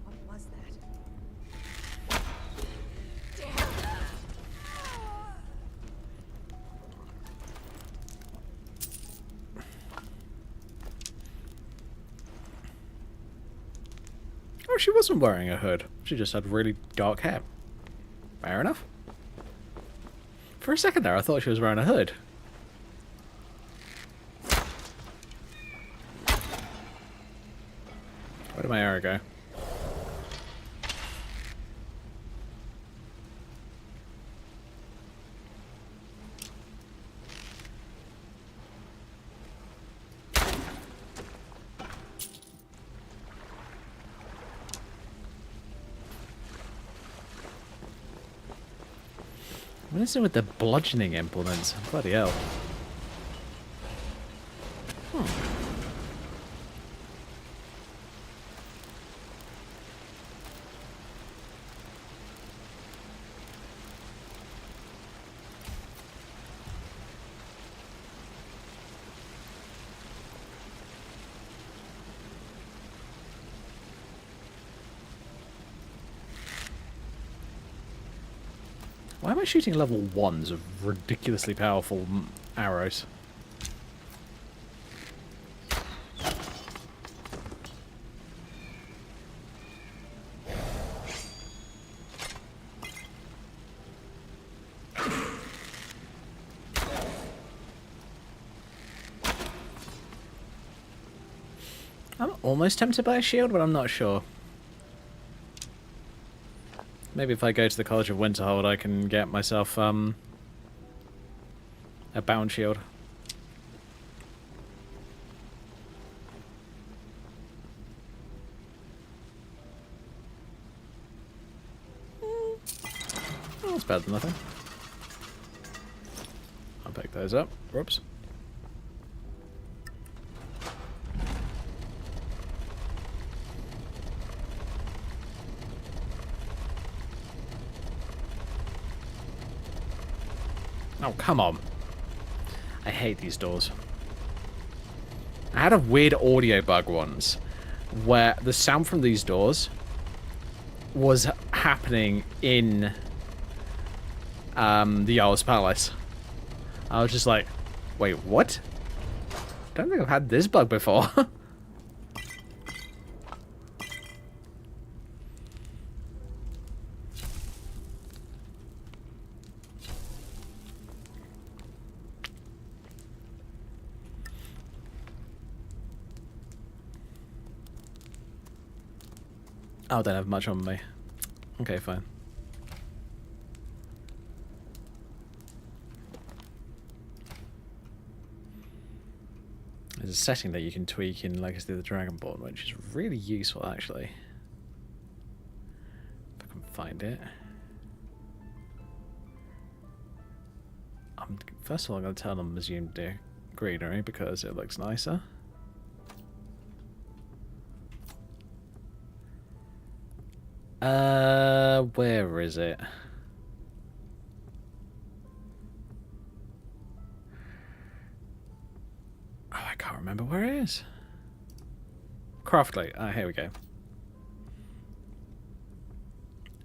What was that? Oh, she wasn't wearing a hood. She just had really dark hair. Fair enough. For a second there, I thought she was wearing a hood. Where did my arrow go? What is it with the bludgeoning implements? Bloody hell. Why am I shooting level 1s of ridiculously powerful arrows? I'm almost tempted by a shield, but I'm not sure. Maybe if I go to the College of Winterhold, I can get myself a bound shield. Oh, that's better than nothing. I'll pick those up. Whoops. Oh, come on. I hate these doors. I had a weird audio bug once where the sound from these doors was happening in the Jarl's Palace. I was just like, wait, what? I don't think I've had this bug before. Oh, I don't have much on me. Okay, fine. There's a setting that you can tweak in Legacy of the Dragonborn, which is really useful, actually. If I can find it. First of all, I'm going to turn on Museum Greenery because it looks nicer. Where is it? Oh, I can't remember where it is. Craftly. Ah, here we go.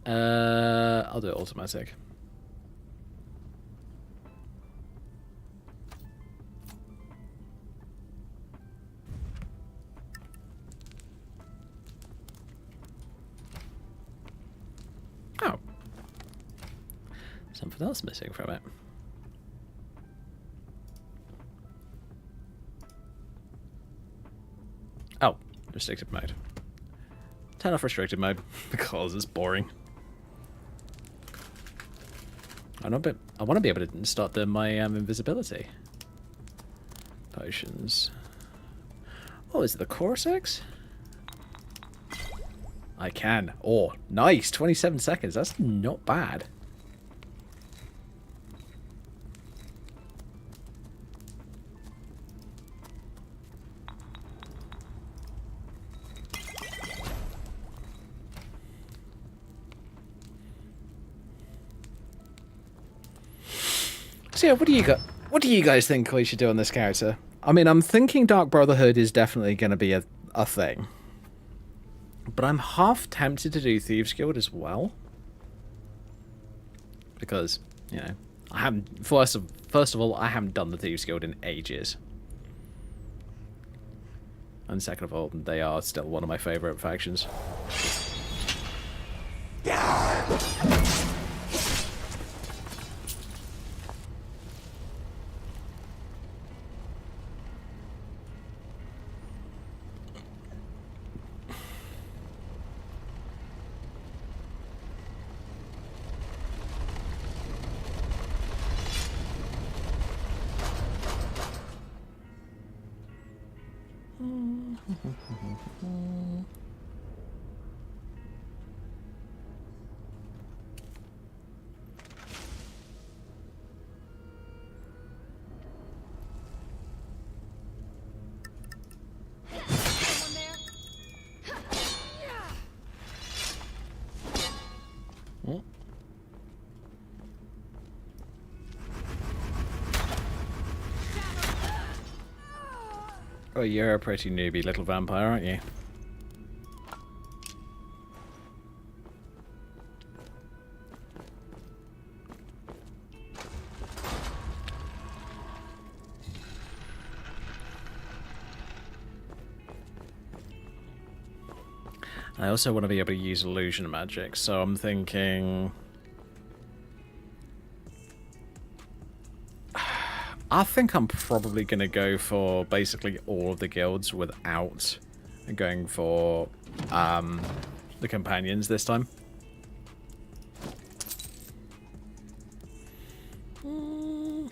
I'll do it automatic. Oh. Something else missing from it. Oh, restricted mode. Turn off restricted mode because it's boring. I want to be able to start my invisibility potions. Oh, is it the Corsex? I can. Oh, nice. 27 seconds. That's not bad. So yeah, what do you guys think we should do on this character? I mean, I'm thinking Dark Brotherhood is definitely going to be a thing. But I'm half tempted to do Thieves Guild as well. Because, you know, I haven't first of all, I haven't done the Thieves Guild in ages. And second of all, they are still one of my favourite factions. Oh. Oh, you're a pretty newbie little vampire, aren't you? I also want to be able to use illusion magic, so I'm thinking... I think I'm probably going to go for basically all of the guilds without going for the companions this time. I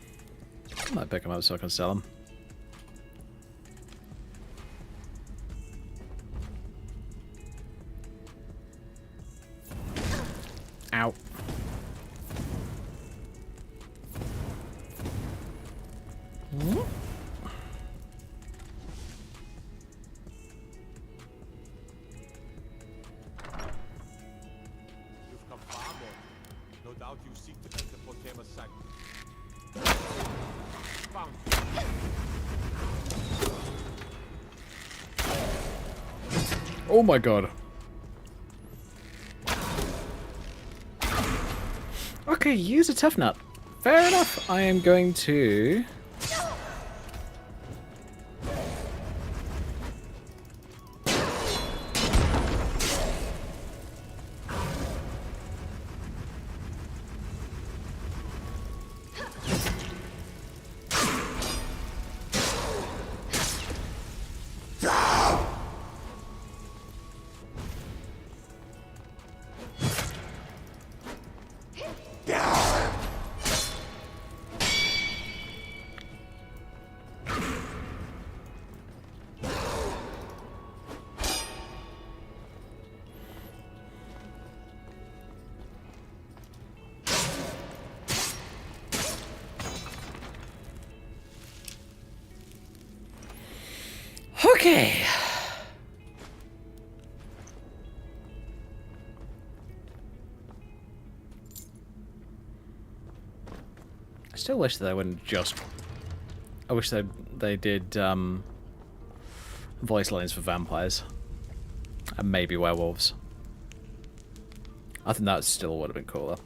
might pick them up so I can sell them. Ow. You've come far, Lord. No doubt you seek to enter Potema's sanctum. Found you. Oh my god. Okay, use a tough nut. Fair enough. I am going to... Okay. I still wish they wouldn't just... I wish they did voice lines for vampires. And maybe werewolves. I think that still would have been cooler.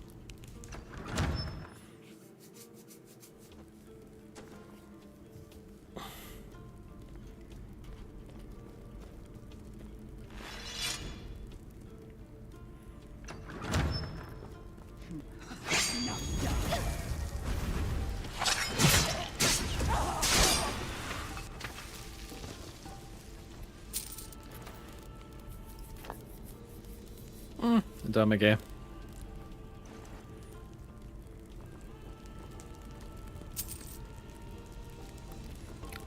Dumb again.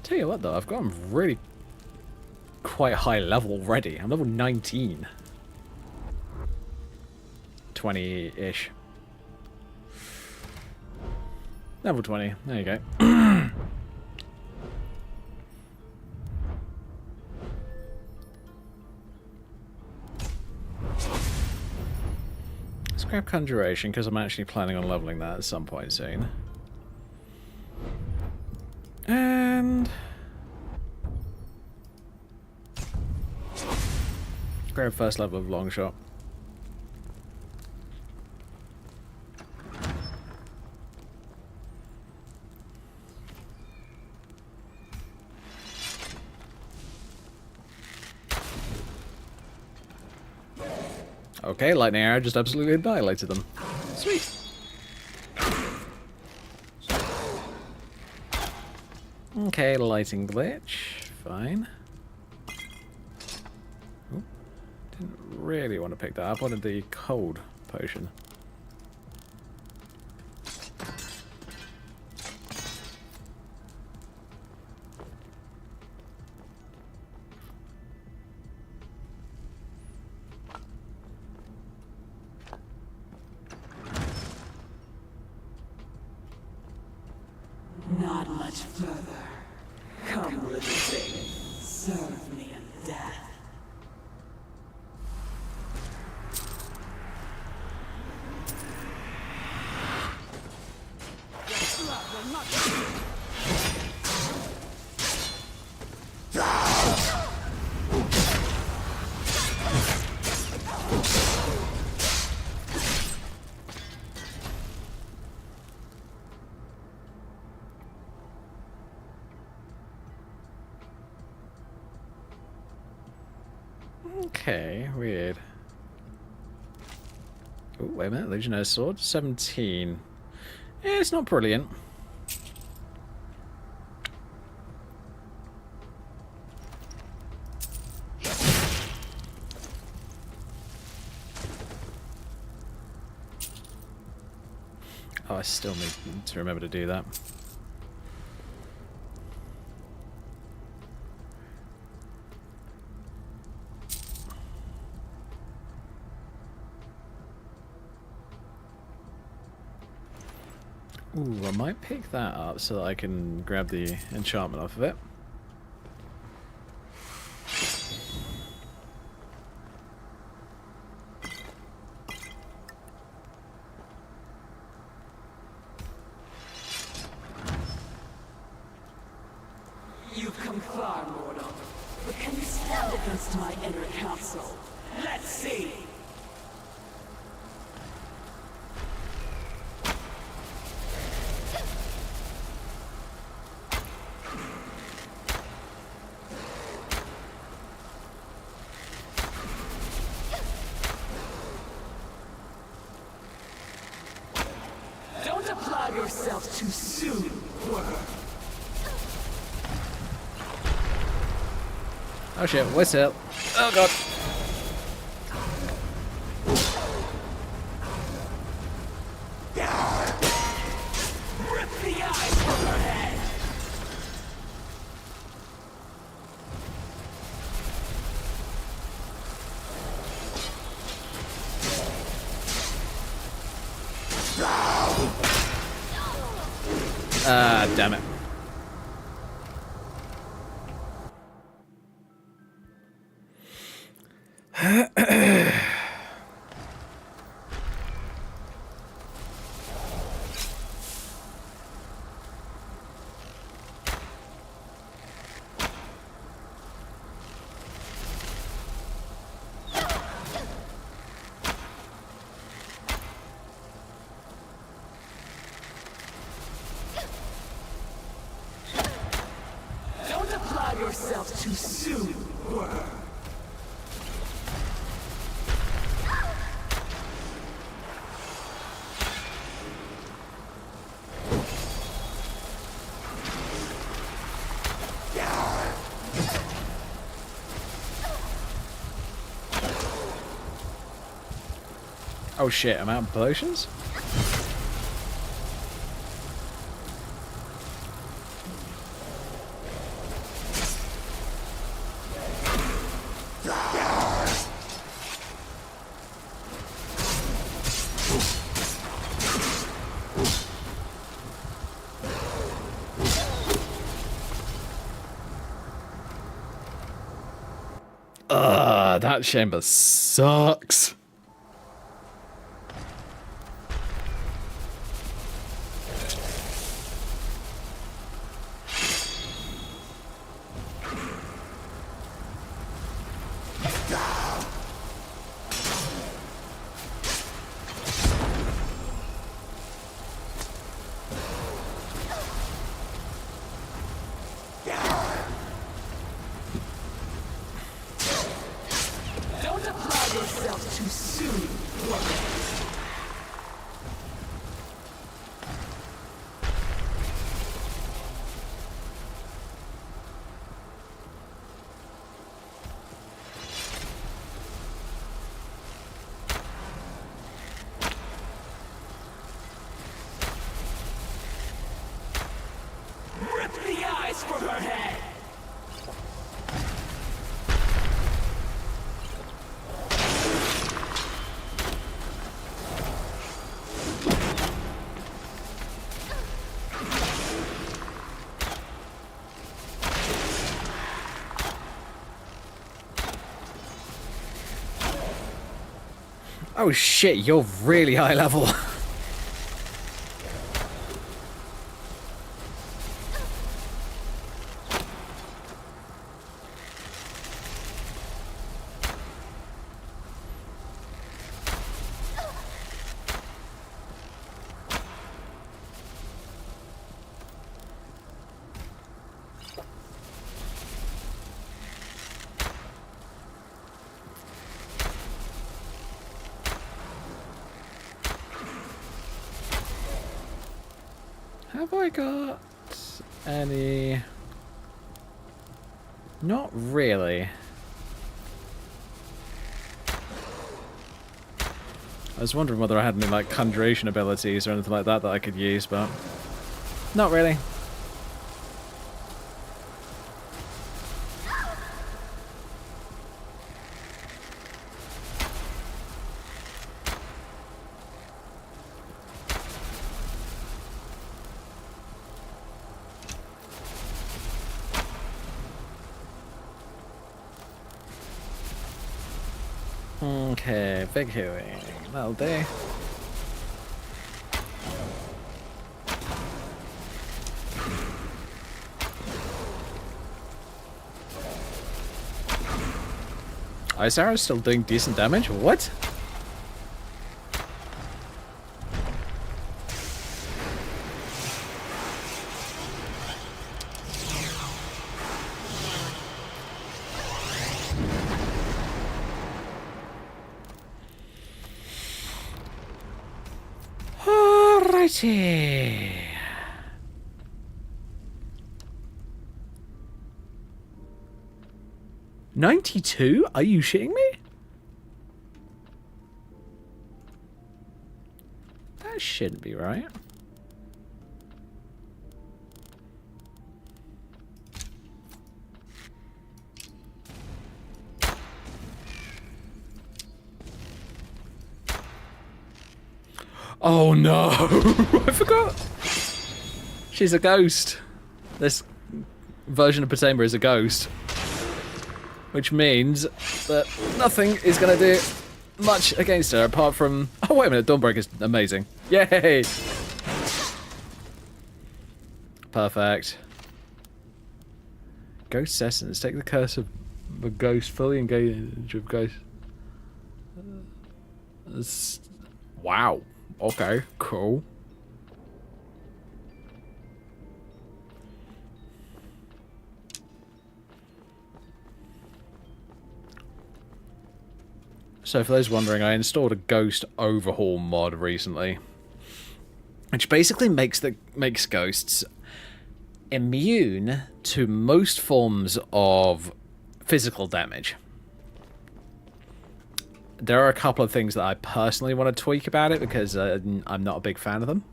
Tell you what though, I've gotten really quite high level already. I'm level 19. 20-ish. Level 20. There you go. Grab Conjuration, because I'm actually planning on leveling that at some point soon. And... grab first level of Longshot. Okay, lightning arrow just absolutely annihilated them. Sweet. Okay, lighting glitch. Fine. Ooh, didn't really want to pick that up. I wanted the cold potion. Not much further. Come, little thing. Serve me in death. Okay, weird. Oh, wait a minute, Legionnaire Sword, 17. Yeah, it's not brilliant. Oh, I still need to remember to do that. Ooh, I might pick that up so that I can grab the enchantment off of it. You've come far, mortal. But can you stand against my inner council? Let's see! Don't apply yourself too soon, worm. Oh shit, whistle. Oh god. Rip the eyes from her head! Ah, damn it. Don't apply yourself too soon, worm. Oh shit, I'm out of potions? That chamber sucks. Don't apply yourself too soon, worm. Rip the eyes from her head! Oh shit, you're really high level. Have I got any? Not really. I was wondering whether I had any like conjuration abilities or anything like that that I could use, but not really. Okay, big hooey. That'll do. Ice Arrow's still doing decent damage? What? Alrighty. $92? Are you shitting me? That shouldn't be right. Oh no! I forgot! She's a ghost. This version of Potema is a ghost. Which means that nothing is going to do much against her apart from... Oh, wait a minute. Dawnbreaker is amazing. Yay! Perfect. Ghost Essence. Take the curse of a ghost. Fully engage with ghost. Wow. Okay. Cool. So for those wondering, I installed a Ghost Overhaul mod recently, which basically makes ghosts immune to most forms of physical damage. There are a couple of things that I personally want to tweak about it because I'm not a big fan of them.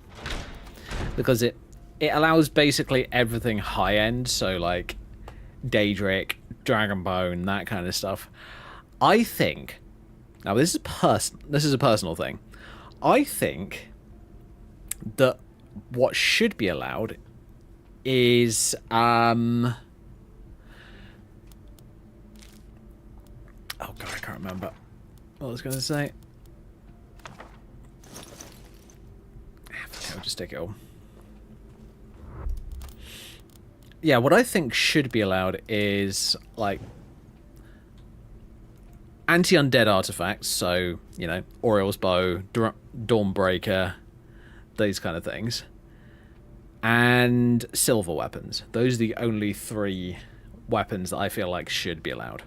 Because it allows basically everything high end, so like Daedric, Dragonbone, that kind of stuff. I think. Now, this is a personal thing. I think that what should be allowed is oh god, I can't remember what I was going to say. I'll just take it all. Yeah, what I think should be allowed is like anti-undead artifacts, so, you know, Oriel's Bow, Dawnbreaker, these kind of things. And silver weapons. Those are the only 3 weapons that I feel like should be allowed.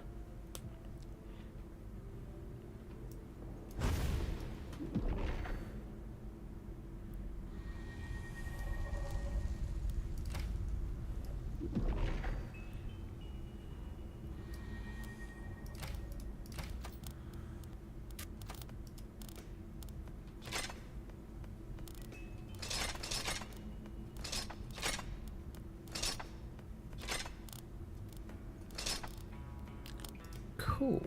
Cool.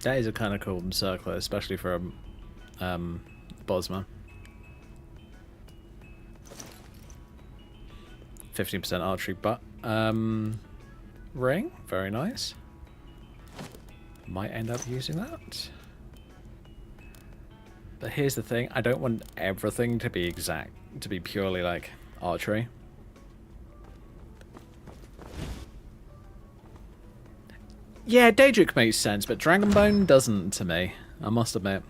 That is a kind of cool circler, especially for a Bosma. 15% archery, but ring, very nice. Might end up using that. But here's the thing, I don't want everything to be exact, to be purely like archery. Yeah, Daedric makes sense, but Dragonbone doesn't to me, I must admit.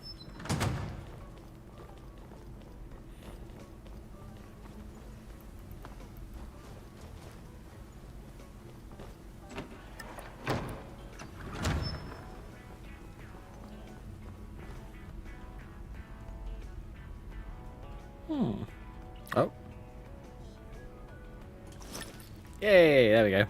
Oh. Yay, there we go.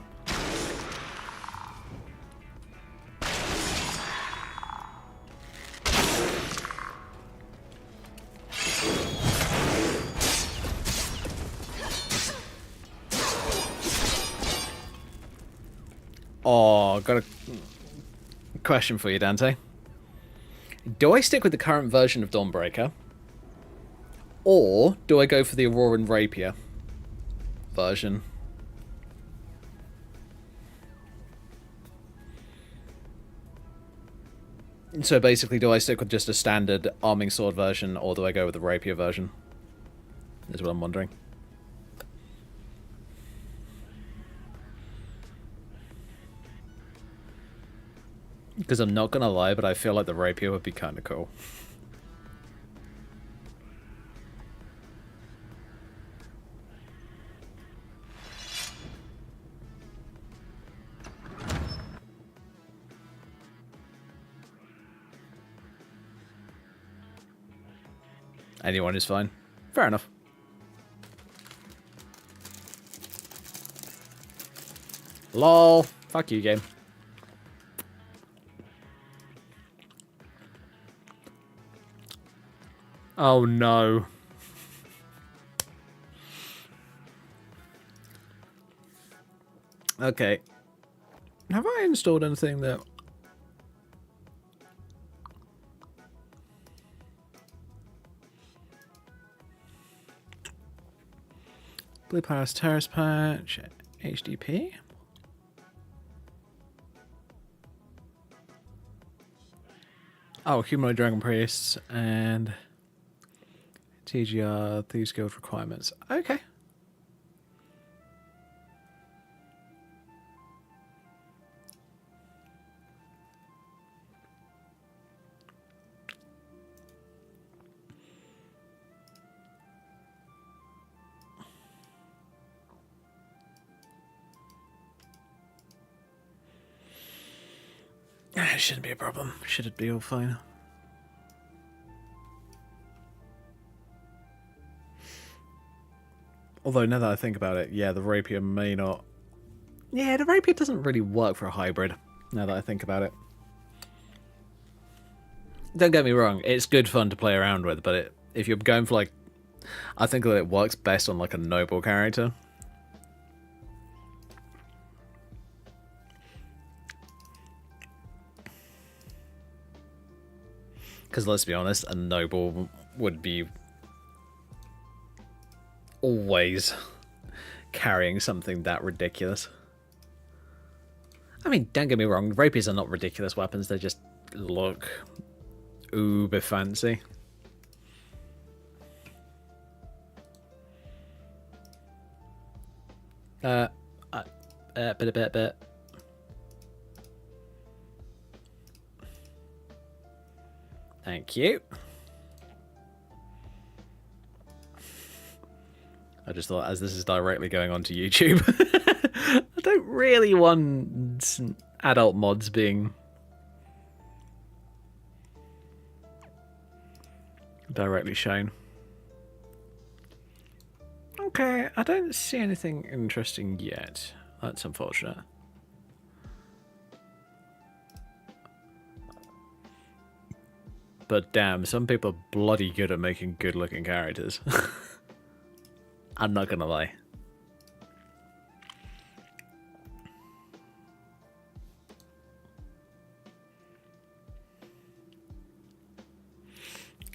Oh, got a question for you, Dante. Do I stick with the current version of Dawnbreaker? Or do I go for the Auroran Rapier version? So basically, do I stick with just a standard arming sword version, or do I go with the rapier version? Is what I'm wondering. Because I'm not gonna lie, but I feel like the rapier would be kind of cool. Anyone is fine. Fair enough. LOL. Fuck you, game. Oh no. Okay. Have I installed anything that... Blue Pass Terrace Patch, HDP. Oh, Humanoid Dragon Priests and TGR, Thieves Guild requirements. Okay. It shouldn't be a problem. Should it be all fine? Although, now that I think about it, yeah, the rapier may not... Yeah, the rapier doesn't really work for a hybrid, now that I think about it. Don't get me wrong, it's good fun to play around with, but if you're going for, like... I think that it works best on, like, a noble character. Because let's be honest, a noble would be always carrying something that ridiculous. I mean, don't get me wrong, rapiers are not ridiculous weapons, they just look uber fancy. Bit. Thank you. I just thought, as this is directly going onto YouTube, I don't really want adult mods being directly shown. Okay, I don't see anything interesting yet. That's unfortunate. But damn, some people are bloody good at making good-looking characters. I'm not gonna lie.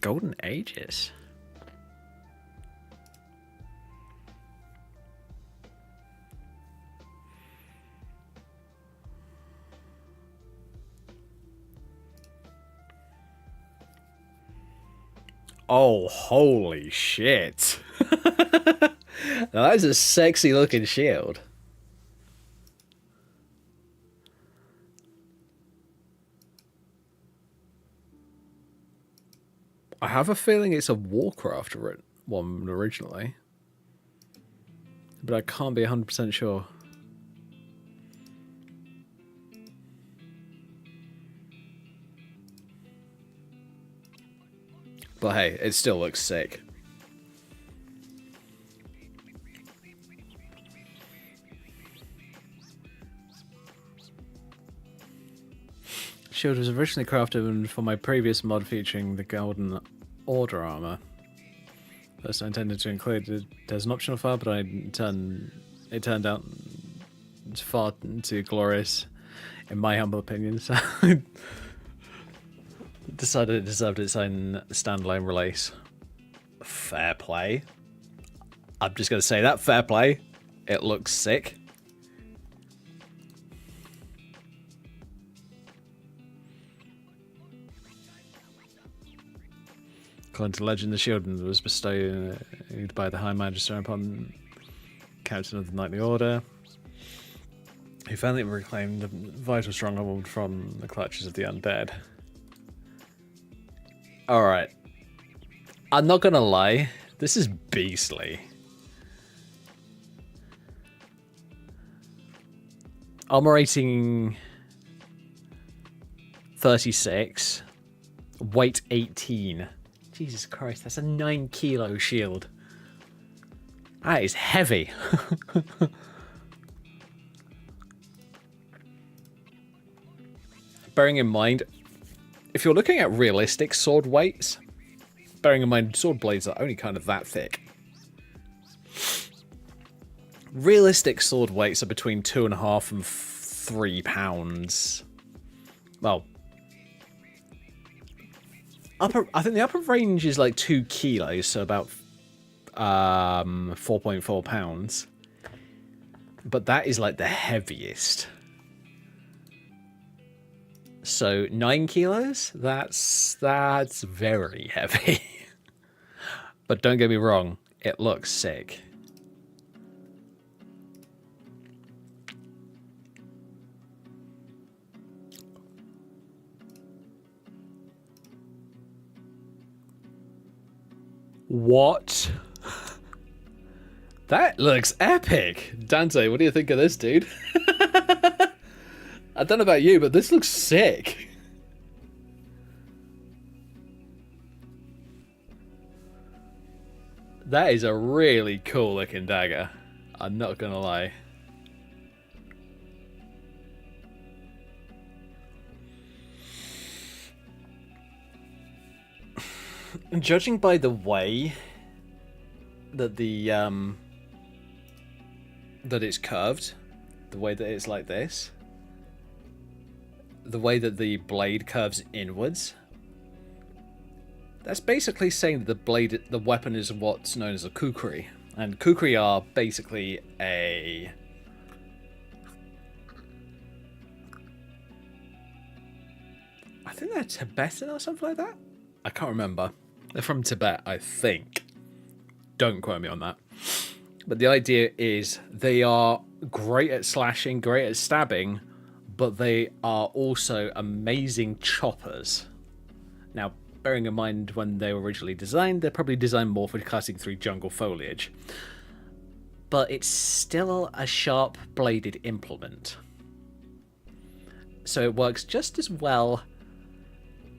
Golden Ages. Oh, holy shit. Now, that's a sexy looking shield. I have a feeling it's a Warcraft one originally. But I can't be 100% sure. But hey, it still looks sick. shield was originally crafted for my previous mod featuring the Golden Order armor. First, I intended to include it as an optional file, but it turned out far too glorious, in my humble opinion. So I decided it deserved its own standalone release. Fair play. I'm just going to say that, fair play. It looks sick. According to legend, the shield was bestowed by the High Magister upon Captain of the Knightly Order, who finally reclaimed the vital stronghold from the clutches of the undead. Alright. I'm not gonna lie, this is beastly. Armor rating 36, weight 18. Jesus Christ, that's a 9 kilo shield. That is heavy. Bearing in mind, if you're looking at realistic sword weights, bearing in mind sword blades are only kind of that thick. Realistic sword weights are between 2.5 and 3 pounds. Well, I think the upper range is like 2 kilos, so about 4.4 pounds. But that is like the heaviest. So 9 kilos? That's very heavy. But don't get me wrong, it looks sick. What? That looks epic. Dante, what do you think of this, dude? I don't know about you, but this looks sick. That is a really cool looking dagger. I'm not gonna lie. Judging by the way that that it's curved, the way that it's like this, the way that the blade curves inwards, that's basically saying that the weapon is what's known as a kukri. And kukri are basically I think they're Tibetan or something like that? I can't remember. They're from Tibet, I think. Don't quote me on that. But the idea is they are great at slashing, great at stabbing, but they are also amazing choppers. Now, bearing in mind when they were originally designed, they're probably designed more for cutting through jungle foliage. But it's still a sharp-bladed implement. So it works just as well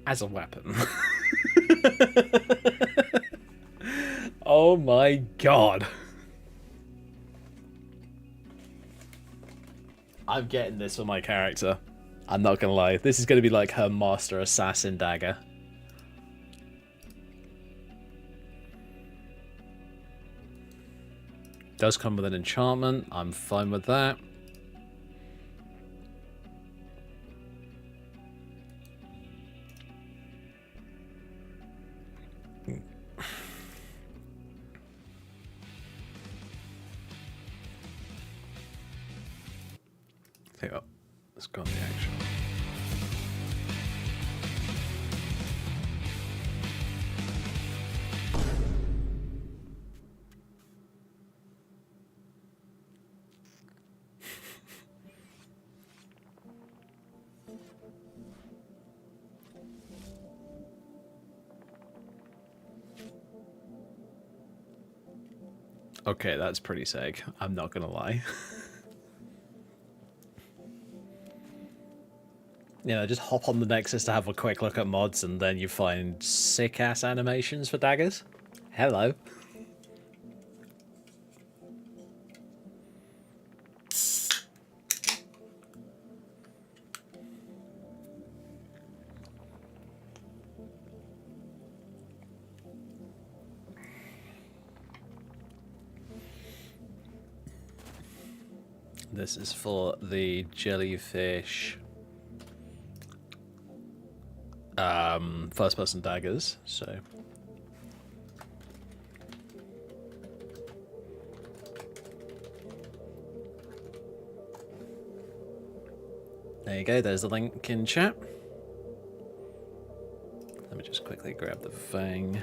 as a weapon. Oh my god. I'm getting this for my character. I'm not gonna lie. This is gonna be like her master assassin dagger. Does come with an enchantment. I'm fine with that. Oh, let's go on the actual. Okay, that's pretty sick. I'm not gonna lie. You know, just hop on the Nexus to have a quick look at mods, and then you find sick-ass animations for daggers. Hello. This is for the jellyfish first person daggers, so there you go, there's the link in chat. Let me just quickly grab the thing.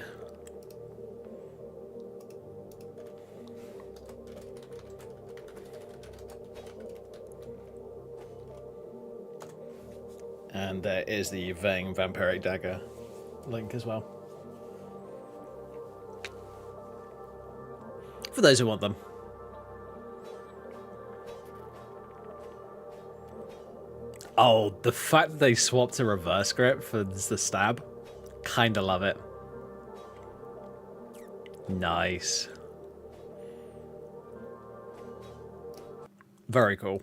And there is the Vang Vampiric Dagger link as well. For those who want them. Oh, the fact that they swapped a reverse grip for the stab. Kinda love it. Nice. Very cool.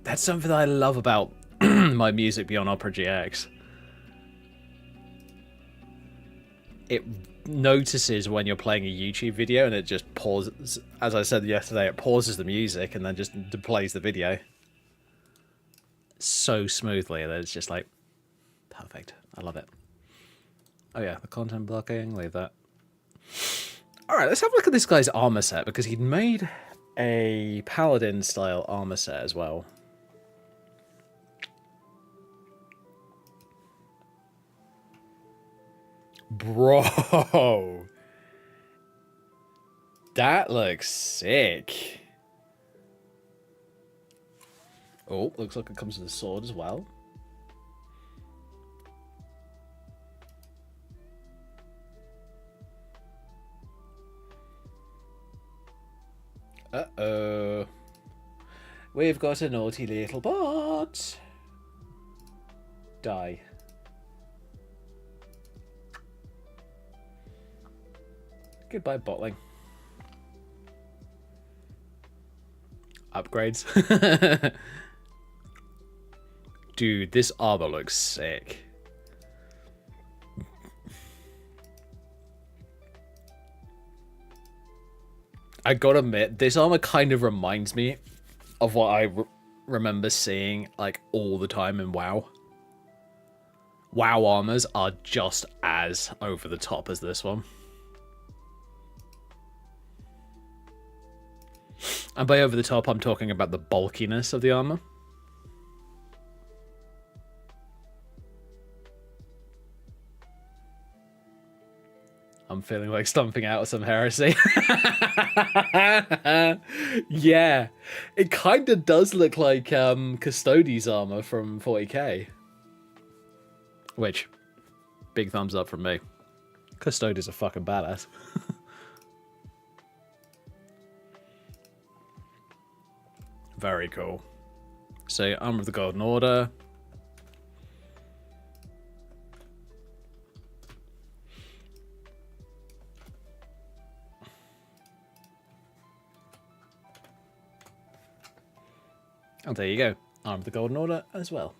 That's something that I love about my music beyond Opera GX. It notices when you're playing a YouTube video and it just pauses. As I said yesterday, it pauses the music and then just plays the video so smoothly that it's just like perfect. I love it. Oh yeah, the content blocking, leave that. Alright, let's have a look at this guy's armor set, because he'd made a paladin style armor set as well. Bro, that looks sick. Oh, looks like it comes with a sword as well. Uh-oh. We've got a naughty little bot. Die. Goodbye, botling. Upgrades. Dude, this armor looks sick. I gotta admit, this armor kind of reminds me of what I remember seeing like all the time in WoW. WoW armors are just as over the top as this one. And by over the top, I'm talking about the bulkiness of the armor. I'm feeling like stomping out some heresy. Yeah, it kind of does look like Custodes armor from 40k. Which, big thumbs up from me. Custodes are fucking badass. Very cool. So, Armor of the Golden Order. And there you go. Armor of the Golden Order as well.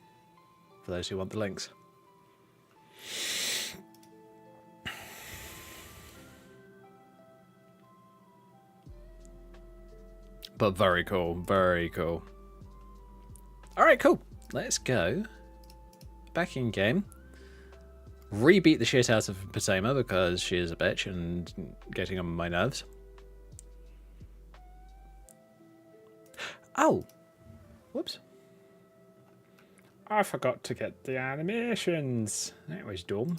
For those who want the links. But very cool, very cool. Alright, cool. Let's go back in game. Rebeat the shit out of Potema because she is a bitch and getting on my nerves. Oh! Whoops. I forgot to get the animations. That was dumb.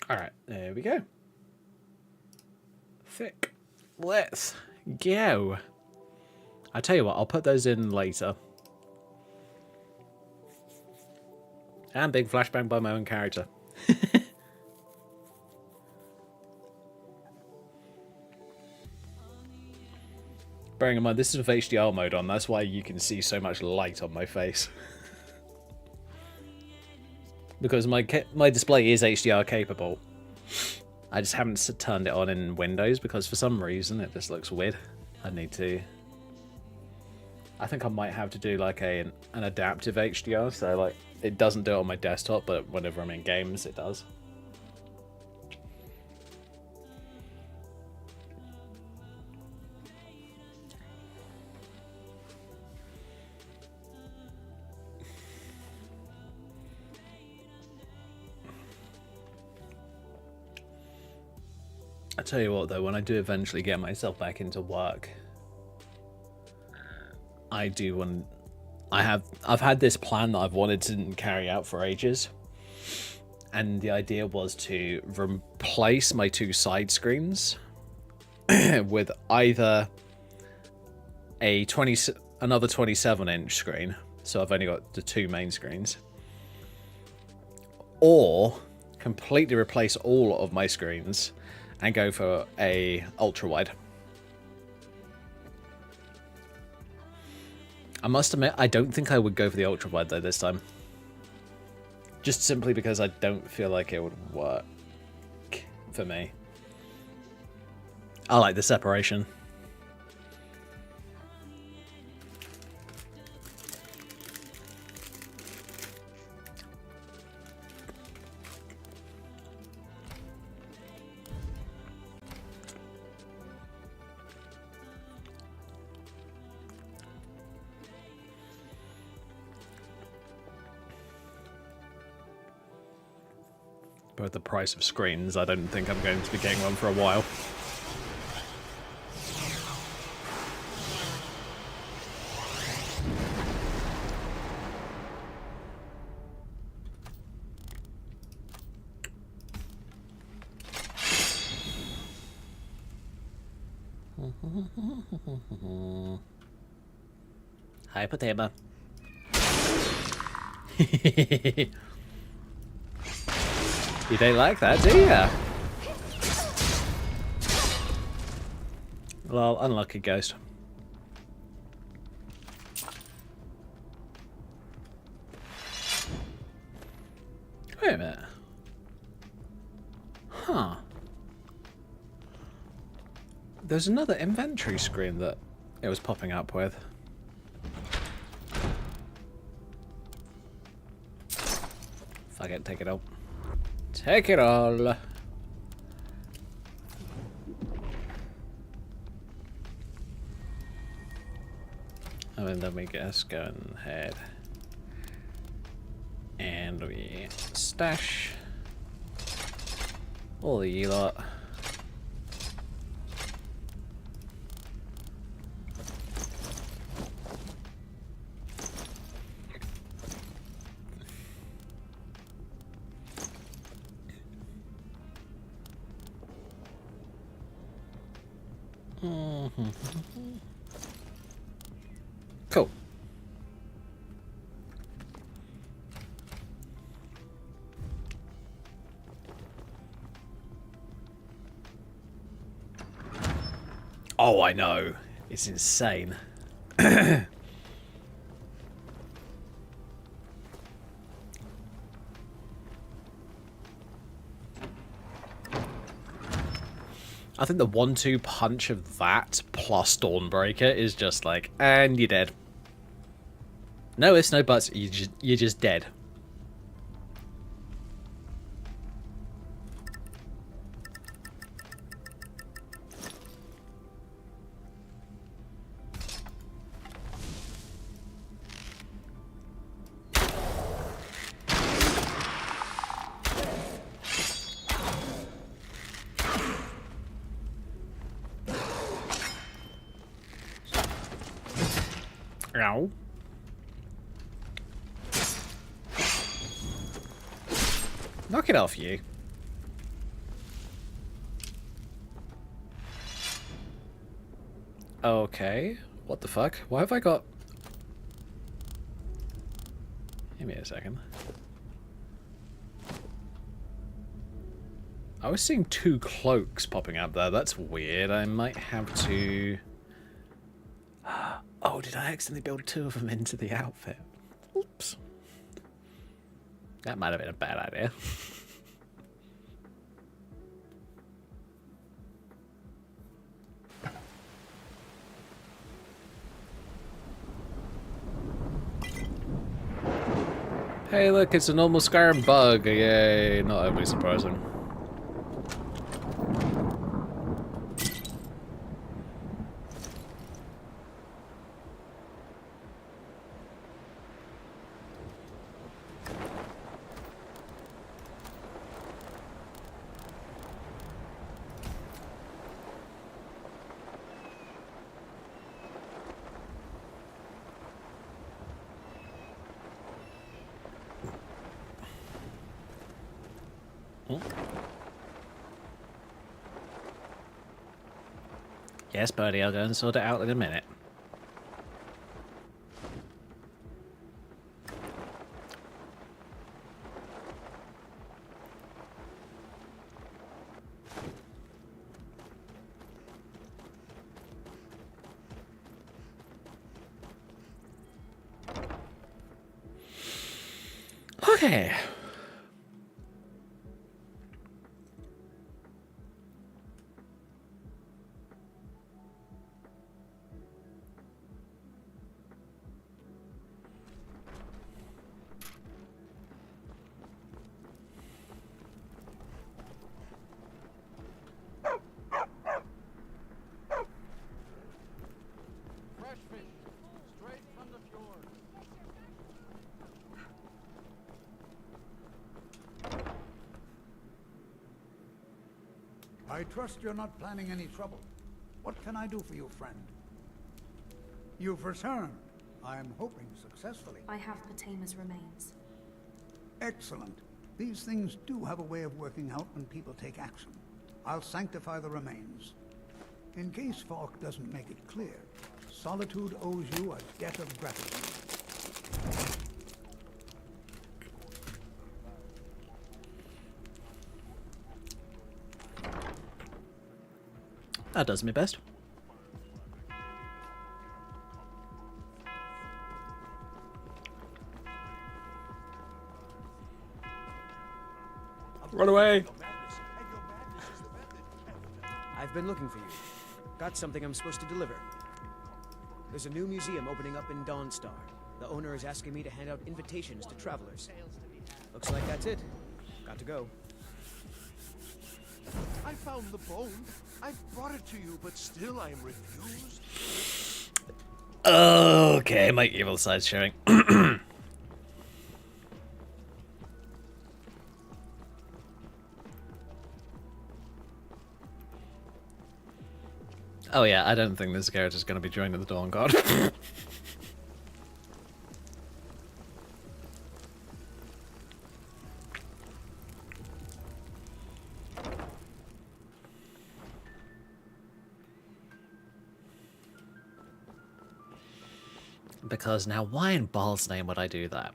Alright, there we go. Thick. Let's go. I tell you what, I'll put those in later. And big flashbang by my own character. Bearing in mind, this is with HDR mode on, that's why you can see so much light on my face. Because my display is HDR capable. I just haven't turned it on in Windows because for some reason it just looks weird. I need to I think I might have to do like an adaptive HDR, so like it doesn't do it on my desktop, but whenever I'm in games, it does. I tell you what though, when I do eventually get myself back into work, I've had this plan that I've wanted to carry out for ages, and the idea was to replace my 2 side screens with either another 27-inch screen, so I've only got the 2 main screens, or completely replace all of my screens and go for a ultra wide. I must admit, I don't think I would go for the ultra wide though this time. Just simply because I don't feel like it would work for me. I like the separation. But at the price of screens, I don't think I'm going to be getting one for a while. Hi, Potema. You don't like that, do you? Well, unlucky ghost. Wait a minute. Huh. There's another inventory screen that it was popping up with. Fuck it, take it all. Take it all. I mean, then we just go ahead and we stash all the lot. Cool. Oh, I know. It's insane. I think the 1-2 punch of that plus Dawnbreaker is just like, and you're dead. No ifs, no buts. You're just dead. Ow. Knock it off, you. Okay. What the fuck? Why have I got... Give me a second. I was seeing 2 cloaks popping up there. That's weird. I might have to... Oh, did I accidentally build 2 of them into the outfit? Oops. That might have been a bad idea. Hey, look, it's a normal Skyrim bug. Yay, not overly surprising. Yes, buddy, I'll go and sort it out in a minute. Okay. Fresh fish, straight from the fjord. I trust you're not planning any trouble. What can I do for you, friend? You've returned. I am hoping successfully. I have Potama's remains. Excellent. These things do have a way of working out when people take action. I'll sanctify the remains. In case Falk doesn't make it clear, Solitude owes you a debt of gratitude. That does me best. Run away! I've been looking for you. Got something I'm supposed to deliver. There's a new museum opening up in Dawnstar. The owner is asking me to hand out invitations to travelers. Looks like that's it. Got to go. I found the bone. I brought it to you, but still I am refused. Okay, my evil side's showing. Oh yeah, I don't think this character's going to be joining the Dawn Guard. Because now, why in Baal's name would I do that?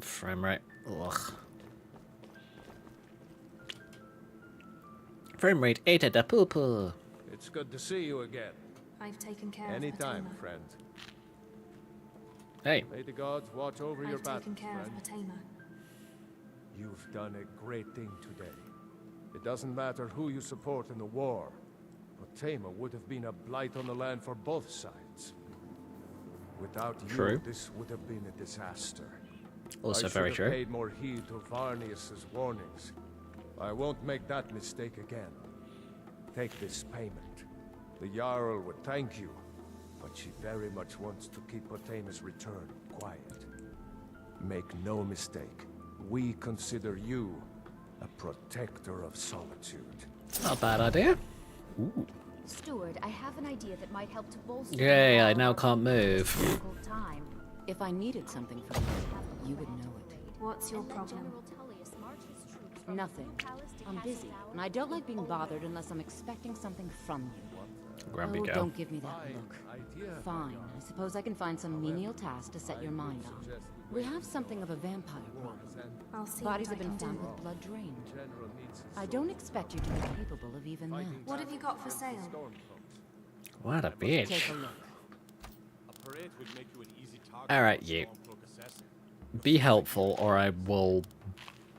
Frame rate. Ugh. Frame rate 8 at the poo-poo. It's good to see you again. I've taken care Anytime, of Potama. friend. Hey. May the gods watch over your I've battles, taken care friend. of Potama. You've done a great thing today. It doesn't matter who you support in the war, but Potama would have been a blight on the land for both sides. Without you, True. this would have been a disaster. Also I very should have true. paid more heed to Varnius's warnings. I won't make that mistake again. Take this payment. The Jarl would thank you, but she very much wants to keep Potama's return quiet. Make no mistake, we consider you a protector of solitude. It's not a bad idea. Steward, I have an idea that might help to bolster. Yay, I morale now of can't this move. difficult time. If I needed something from you, you would know it. What's your problem? Nothing. I'm busy, and I don't like being bothered unless I'm expecting something from you. Grumpy Oh, girl. don't give me that look. Fine, I suppose I can find some menial task to set your mind on. We have something of a vampire problem. I'll see Bodies what have I been can found do. with blood drained. I don't expect you to be capable of even that. What have you got for sale? What a Take bitch. a look. parade would make you an easy target. Alright, you. Be helpful, or I will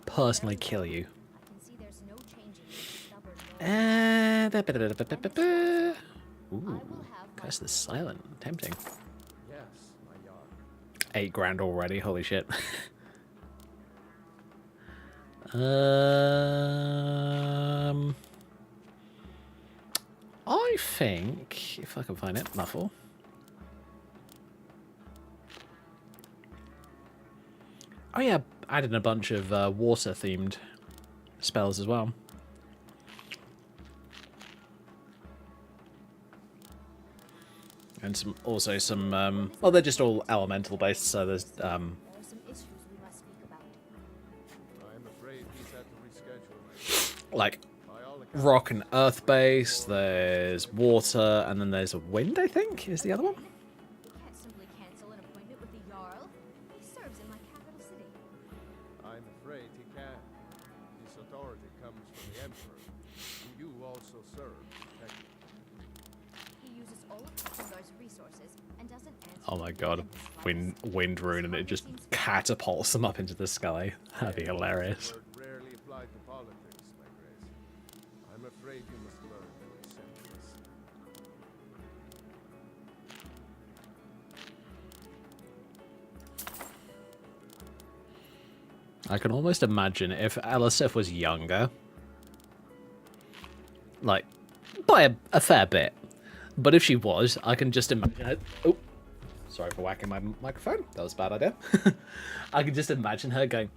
personally kill you. Ooh, Curse the Silent. Tempting. Yes, my yard. 8 grand already, holy shit. I think, if I can find it, Muffle. Oh yeah, added a bunch of water-themed spells as well. And some, also some, well, they're just all elemental based, so there's, There are some issues we must speak about. I'm afraid he's had to reschedule. like, By all accounts, rock and earth based, there's water, and then there's a wind, I think, is the other one? We can't simply cancel an appointment with the Jarl. He serves in my capital city. I'm afraid he can't. His authority comes from the Emperor, who you also serve. Technically. He uses all of Huttengar's resources and doesn't answer. Oh my god, wind rune, and it just catapults them up into the sky. That'd be hilarious. Word rarely applied to politics, my grace. I'm afraid you must learn to accept this. I can almost imagine if Elisif was younger, like, by a fair bit, but if she was, I can just imagine her. Oh, sorry for whacking my microphone. That was a bad idea. I can just imagine her going.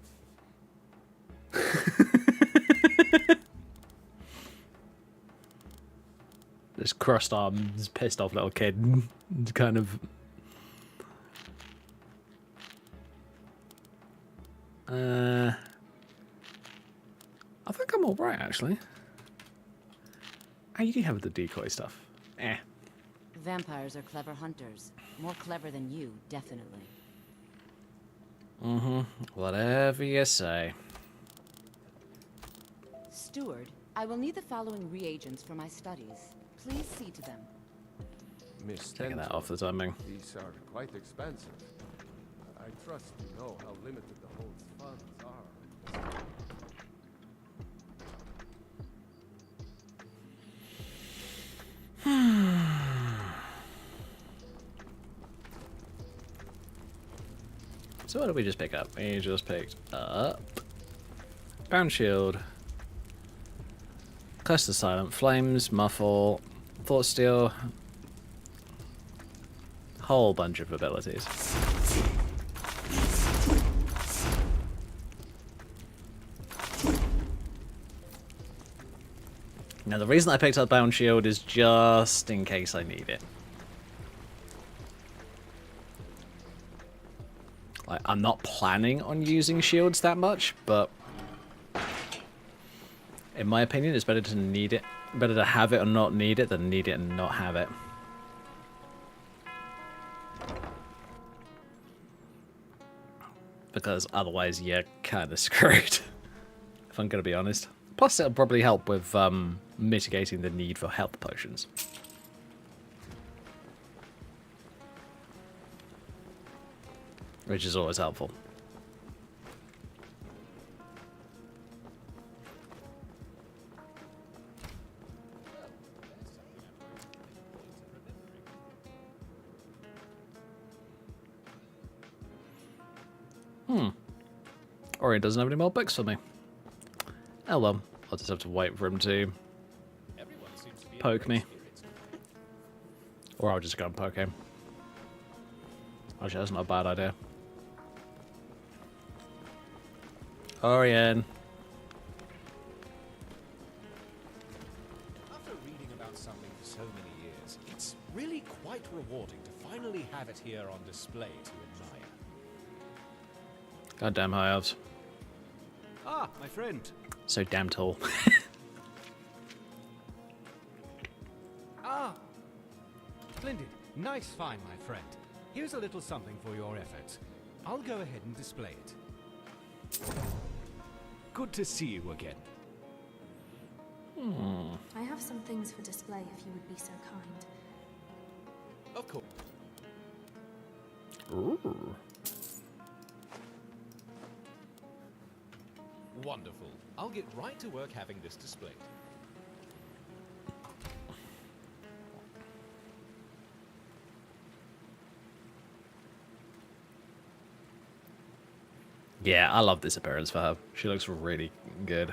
This crossed arms, pissed off little kid, kind of. I think I'm alright, actually. Oh, you do have the decoy stuff. Eh. Vampires are clever hunters. More clever than you, definitely. Mm-hmm. Whatever you say. Steward, I will need the following reagents for my studies. Please see to them. Miss Taking that Stentor, off the timing. these are quite expensive. I trust you know how limited the hold's funds are. So what did we just pick up? We just picked up Bound Shield, Curse the Silent, Flames, Muffle, Thought Steal, whole bunch of abilities. Now the reason I picked up Bound Shield is just in case I need it. Like, I'm not planning on using shields that much, but in my opinion, it's better to need it, better to have it and not need it than need it and not have it. Because otherwise, you're kind of screwed, if I'm going to be honest. Plus, it'll probably help with mitigating the need for health potions. Which is always helpful. Or he doesn't have any more books for me. Oh well, I'll just have to wait for him to poke me. Or I'll just go and poke him. Actually, that's not a bad idea. Orion. After reading about something for so many years, it's really quite rewarding to finally have it here on display to admire. Goddamn high elves. Ah, my friend. So damn tall. Ah, splendid. Nice find, my friend. Here's a little something for your efforts. I'll go ahead and display it. Good to see you again. I have some things for display if you would be so kind. Of course. Ooh. Wonderful. I'll get right to work having this displayed. Yeah, I love this appearance for her. She looks really good.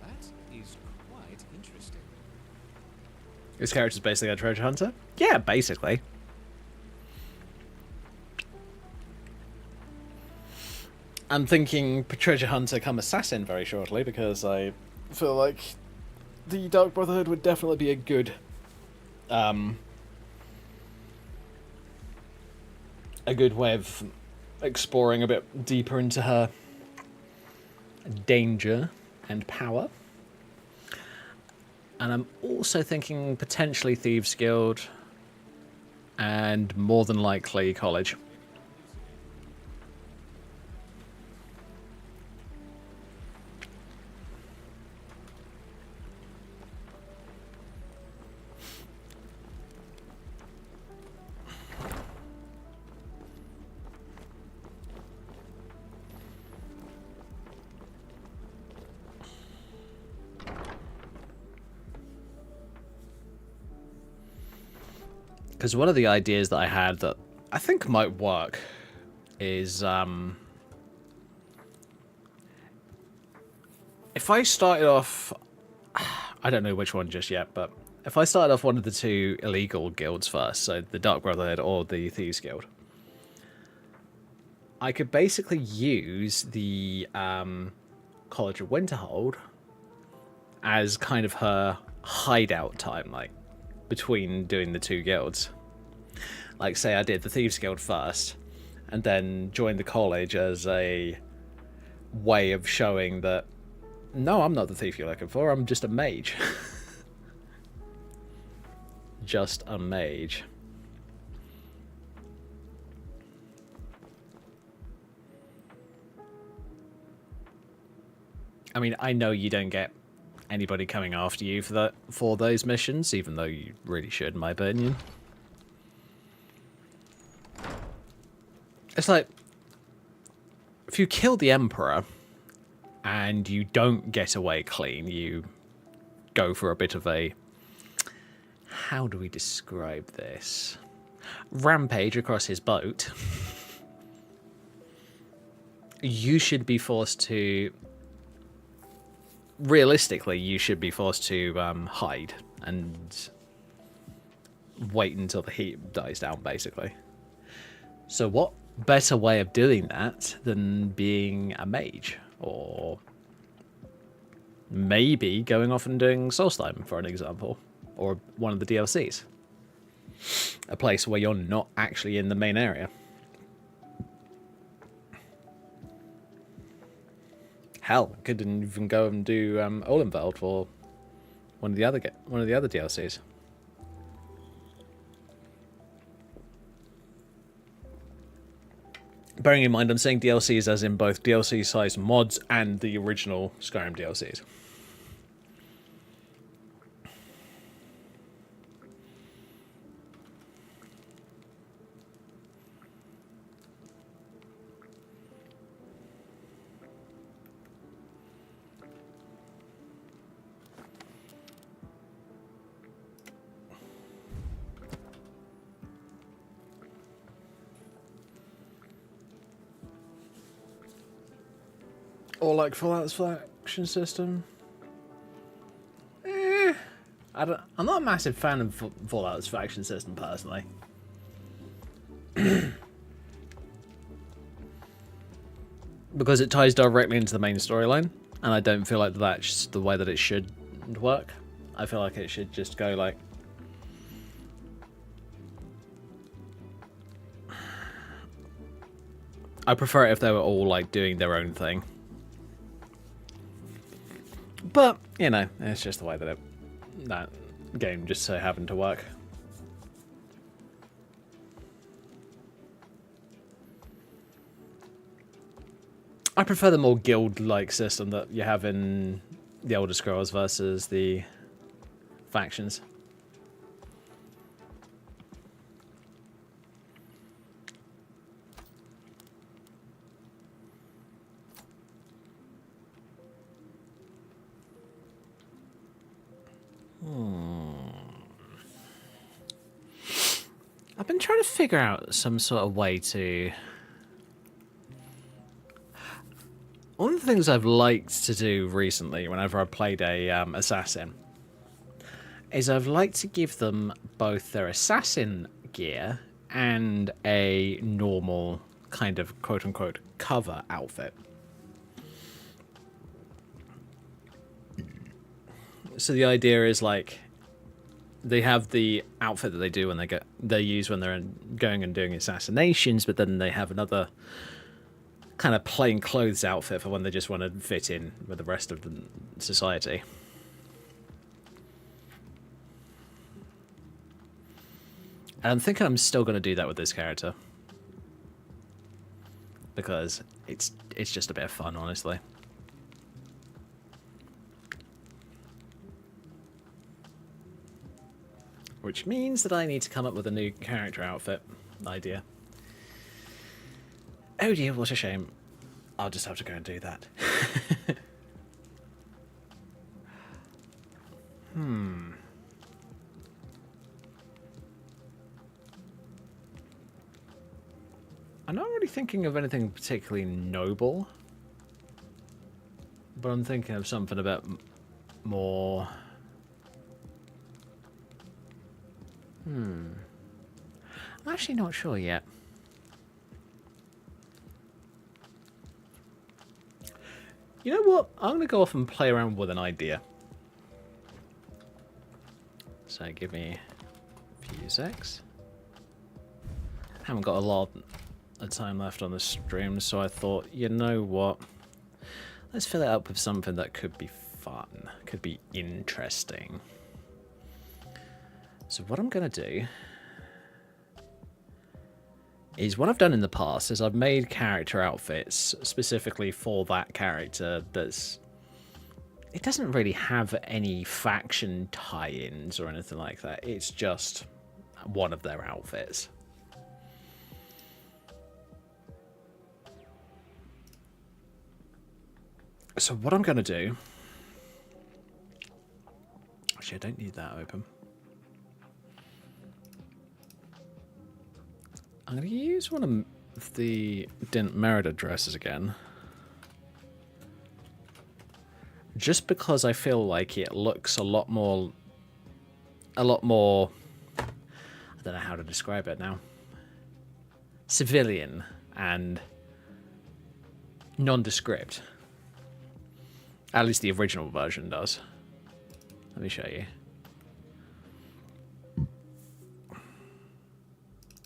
That is quite interesting. This character's basically a treasure hunter? Yeah, basically. I'm thinking treasure hunter come assassin very shortly because I feel like the Dark Brotherhood would definitely be a good way of exploring a bit deeper into her danger and power. And I'm also thinking potentially Thieves Guild and more than likely college. Because one of the ideas that I had that I think might work is if I started off, I don't know which one just yet, but if I started off one of the two illegal guilds first, so the Dark Brotherhood or the Thieves Guild, I could basically use the College of Winterhold as kind of her hideout time, like between doing the two guilds. Like, say I did the Thieves Guild first and then joined the college as a way of showing that no, I'm not the thief you're looking for, I'm just a mage. Just a mage. I mean, I know you don't get anybody coming after you for those missions, even though you really should, in my opinion. It's like, if you kill the Emperor and you don't get away clean, you go for a bit of a, how do we describe this? Rampage across his boat. You should be forced to, realistically, you should be forced to hide and wait until the heat dies down, basically. So what better way of doing that than being a mage? Or maybe going off and doing Solstheim, for an example. Or one of the DLCs. A place where you're not actually in the main area. Hell, could even go and do Olenveld for one of the other DLCs. Bearing in mind, I'm saying DLCs as in both DLC-sized mods and the original Skyrim DLCs. Or like Fallout's faction system. I'm not a massive fan of Fallout's faction system personally. Because it ties directly into the main storyline, and I don't feel like that's the way that it should work. I feel like it should just go like, I prefer it if they were all like doing their own thing. But, you know, it's just the way that that game just so happened to work. I prefer the more guild-like system that you have in the Elder Scrolls versus the factions. I've been trying to figure out some sort of way to... One of the things I've liked to do recently, whenever I've played a assassin, is I've liked to give them both their assassin gear and a normal kind of quote-unquote cover outfit. So the idea is like they have the outfit that they do when they use when they're going and doing assassinations, but then they have another kind of plain clothes outfit for when they just want to fit in with the rest of the society. And I'm thinking I'm still going to do that with this character, because it's just a bit of fun, honestly. Which means that I need to come up with a new character outfit idea. Oh dear, what a shame. I'll just have to go and do that. I'm not really thinking of anything particularly noble, but I'm thinking of something a bit more... I'm actually not sure yet. You know what? I'm going to go off and play around with an idea. So give me a few secs. Haven't got a lot of time left on the stream, so I thought, you know what? Let's fill it up with something that could be fun, could be interesting. So what I'm going to do is what I've done in the past is I've made character outfits specifically for that character that's... It doesn't really have any faction tie-ins or anything like that. It's just one of their outfits. So what I'm going to do... Actually, I don't need that open. I'm going to use one of the Dint Merida dresses again. Just because I feel like it looks a lot more... I don't know how to describe it now. Civilian and nondescript. At least the original version does. Let me show you.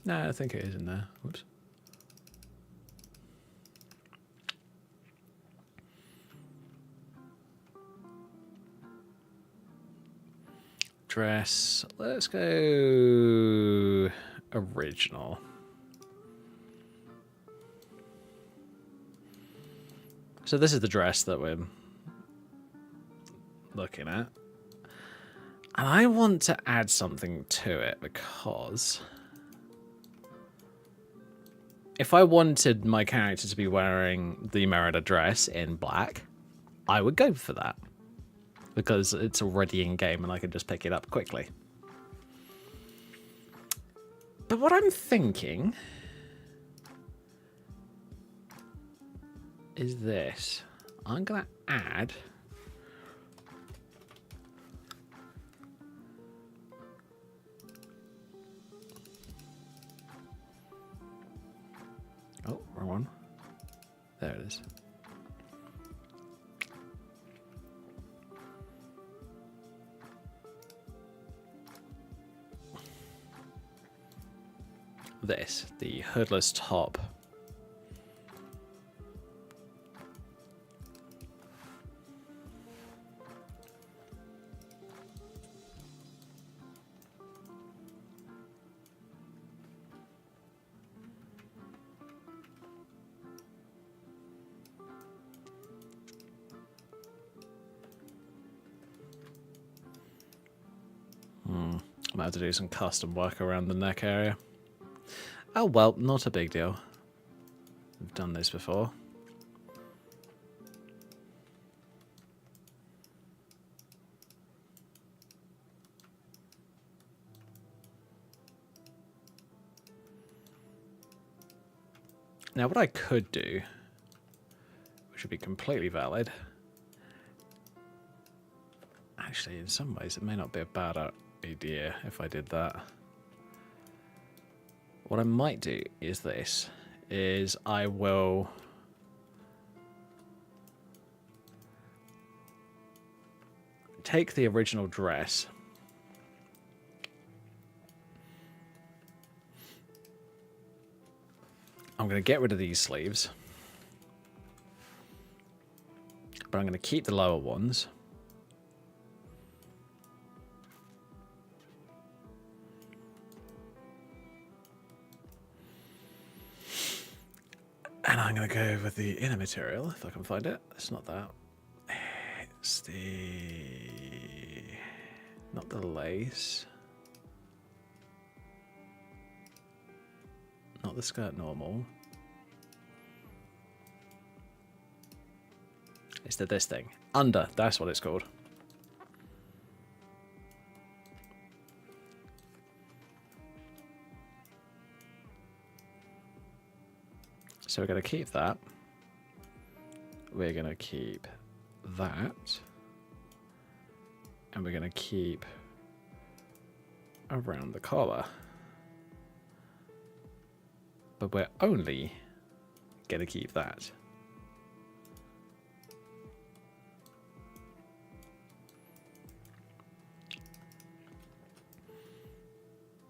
No, I think it is in there. Whoops. Dress. Let's go original. So this is the dress that we're looking at. And I want to add something to it because... if I wanted my character to be wearing the Merida dress in black, I would go for that. Because it's already in-game and I can just pick it up quickly. But what I'm thinking is this. I'm going to add... Oh, wrong one. There it is. This, the hoodless top. might have to do some custom work around the neck area. Oh well, not a big deal. We've done this before. Now what I could do, which would be completely valid, actually in some ways it may not be a bad idea if I did that. What I might do is this, is I will take the original dress, I'm going to get rid of these sleeves, but I'm going to keep the lower ones. And I'm going to go with the inner material, if I can find it. It's not that. It's the... not the lace. Not the skirt normal. It's this thing. Under, that's what it's called. So we're going to keep that. We're going to keep that. And we're going to keep around the collar. But we're only going to keep that.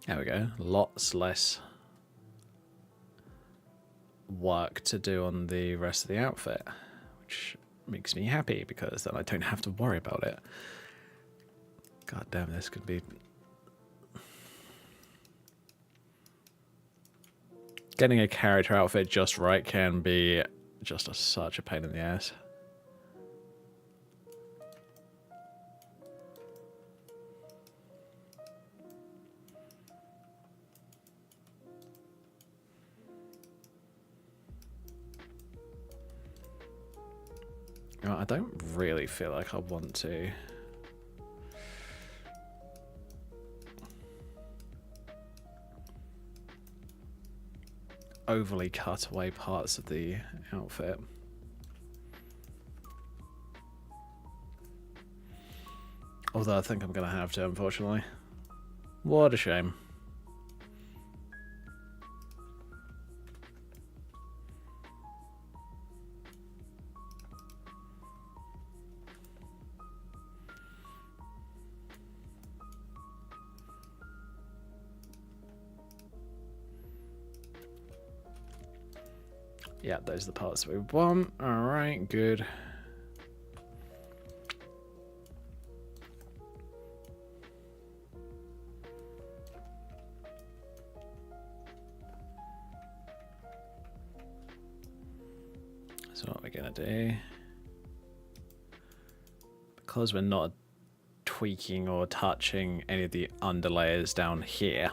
There we go. Lots less work to do on the rest of the outfit, which makes me happy because then I don't have to worry about it. God damn, this could be... Getting a character outfit just right can be just such a pain in the ass. You know, I don't really feel like I want to. Overly cut away parts of the outfit. Although I think I'm going to have to, unfortunately. What a shame. Yeah, those are the parts we want. Alright, good. So what we're going to do, because we're not tweaking or touching any of the underlayers down here,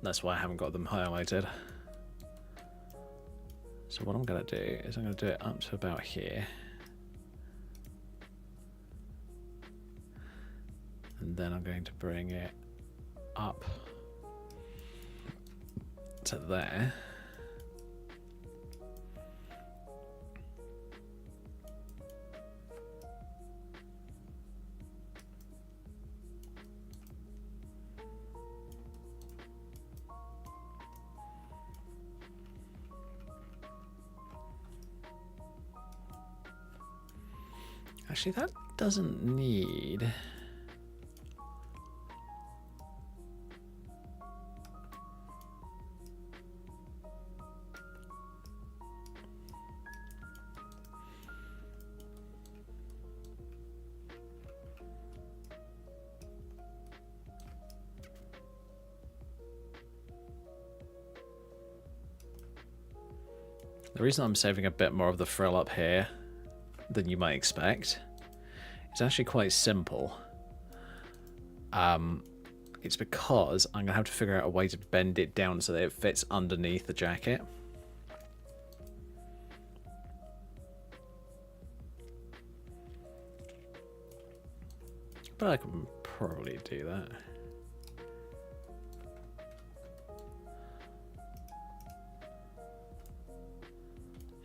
that's why I haven't got them highlighted. So what I'm going to do is I'm going to do it up to about here. And then I'm going to bring it up to there. Actually, that doesn't need... The reason I'm saving a bit more of the frill up here than you might expect, it's actually quite simple. It's because I'm going to have to figure out a way to bend it down so that it fits underneath the jacket. But I can probably do that.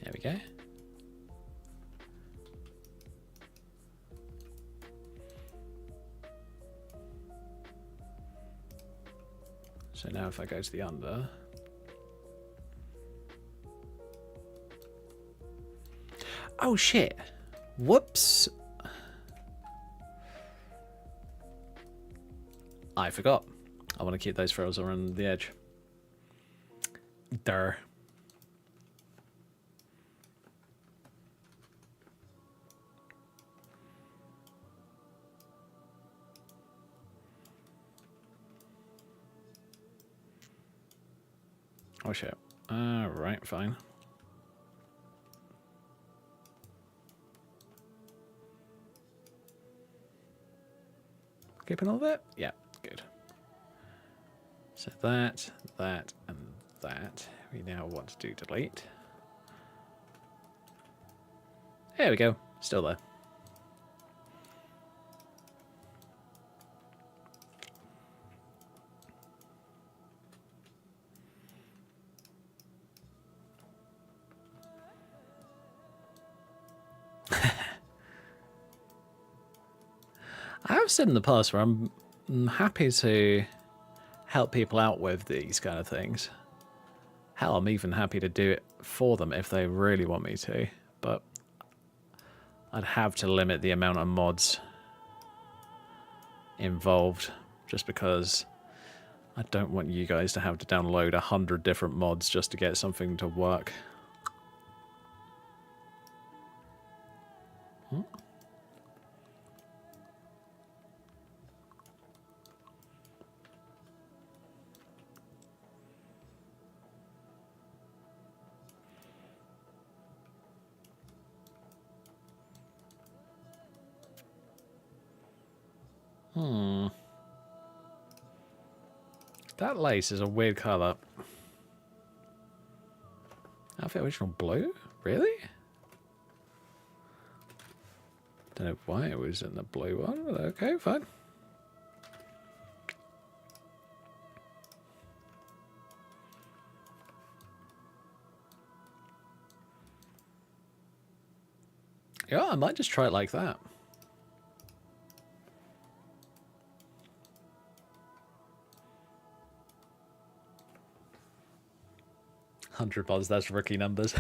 There we go. So now if I go to the under, oh shit, whoops, I forgot. I want to keep those frills around the edge. Durr. Oh shit. Right, fine. Keeping all that? Yeah, good. So that, and that. We now want to do delete. There we go. Still there. I have said in the past where I'm happy to help people out with these kind of things. Hell, I'm even happy to do it for them if they really want me to, but I'd have to limit the amount of mods involved just because I don't want you guys to have to download 100 different mods just to get something to work. That lace is a weird colour. Outfit original blue? Really? Don't know why it was in the blue one, but okay, fine. Yeah, I might just try it like that. £100, that's rookie numbers.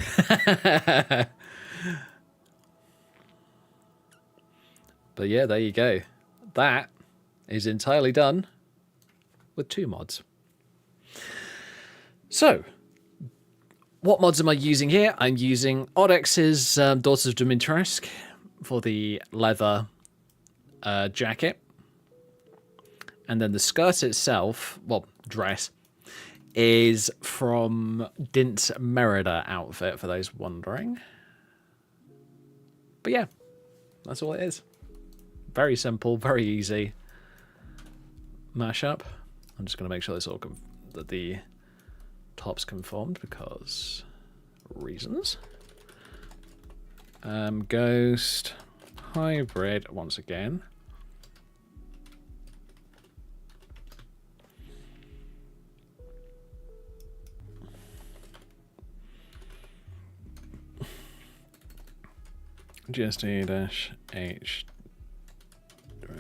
But yeah, there you go. That is entirely done with 2 mods. So, what mods am I using here? I'm using Odex's Daughters of Dimitrescu for the leather jacket. And then the skirt itself, well, dress, is from Dint's Merida outfit, for those wondering. But yeah, that's all it is. Very simple, very easy mashup. I'm just going to make sure that the top's conformed because reasons. Ghost, hybrid once again. GST-H dress.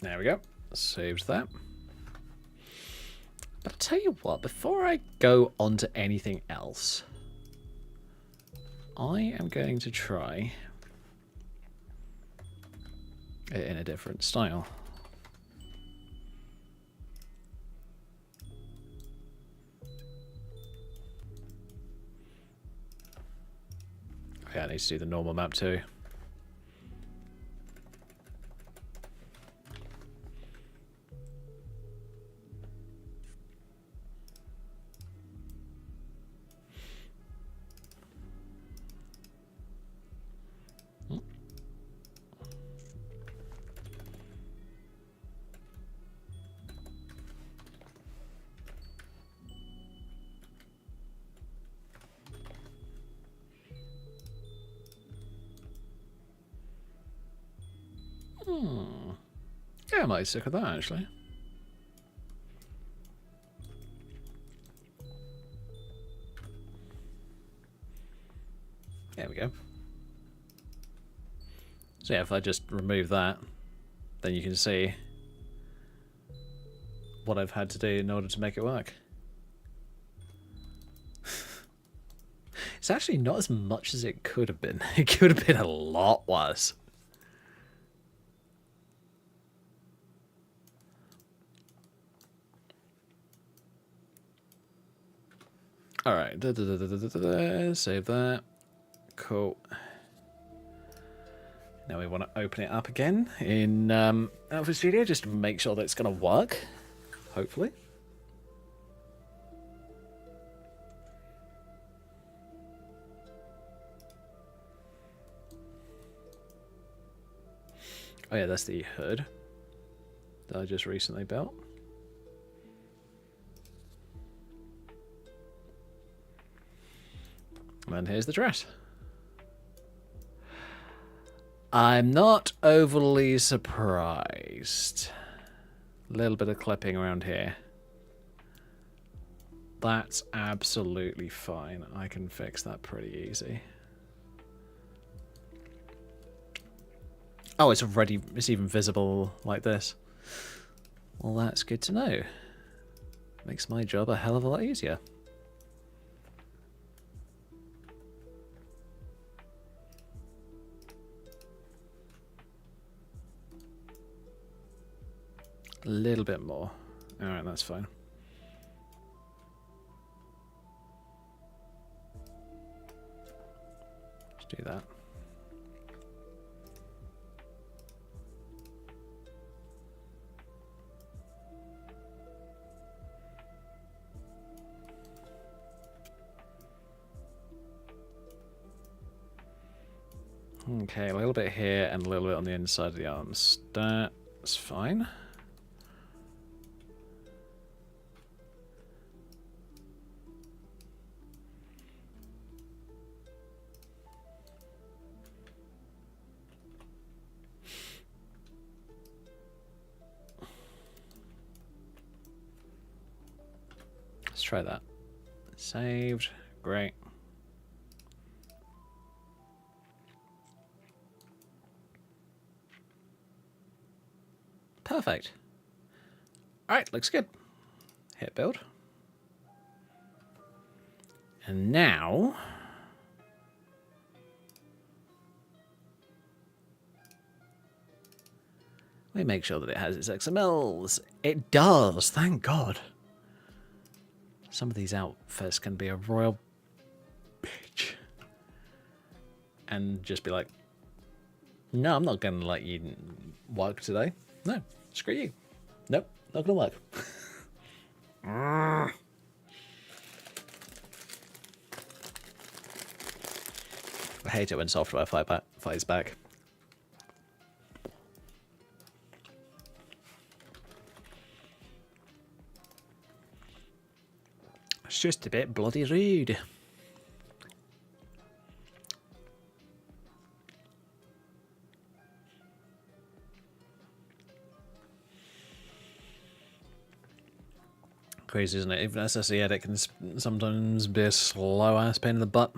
There we go. Saves that. But I'll tell you what, before I go on to anything else, I am going to try it in a different style. Okay, I need to do the normal map too. Yeah, I might stick with that actually. There we go. So yeah, if I just remove that, then you can see what I've had to do in order to make it work. It's actually not as much as it could have been. It could have been a lot worse. Alright, save that. Cool. Now we want to open it up again in Alpha Studio just to make sure that it's going to work. Hopefully. Oh yeah, that's the hood that I just recently built. And here's the dress. I'm not overly surprised. A little bit of clipping around here. That's absolutely fine. I can fix that pretty easy. Oh, it's even visible like this. Well, that's good to know. Makes my job a hell of a lot easier. A little bit more. Alright, that's fine. Let's do that. Okay, a little bit here and a little bit on the inside of the arms. That's fine. Let's try that. Saved. Great. Perfect. Alright, looks good. Hit build. And now... we make sure that it has its XMLs. It does, thank God. Some of these outfits can be a royal bitch. And just be like, no, I'm not going to let you work today. No, screw you. Nope, not going to work. I hate it when software fights back. It's just a bit bloody rude. Crazy, isn't it? Even SSE edit can sometimes be a slow ass pain in the butt.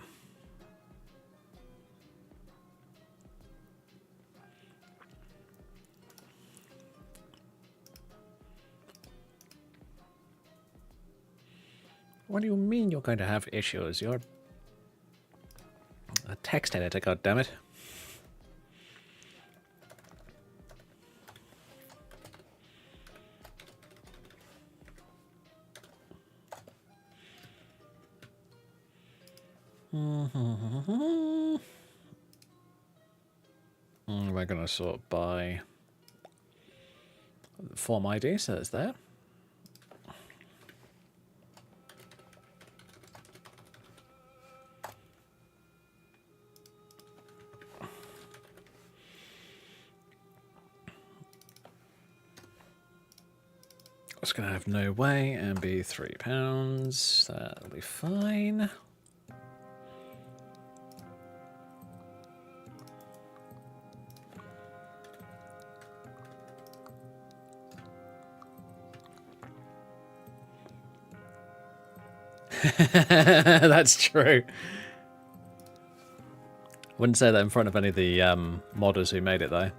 What do you mean you're going to have issues? You're a text editor, goddammit. We're going to sort by form ID, so it's there. It's going to have no way and be £3. That'll be fine. That's true. Wouldn't say that in front of any of the modders who made it though,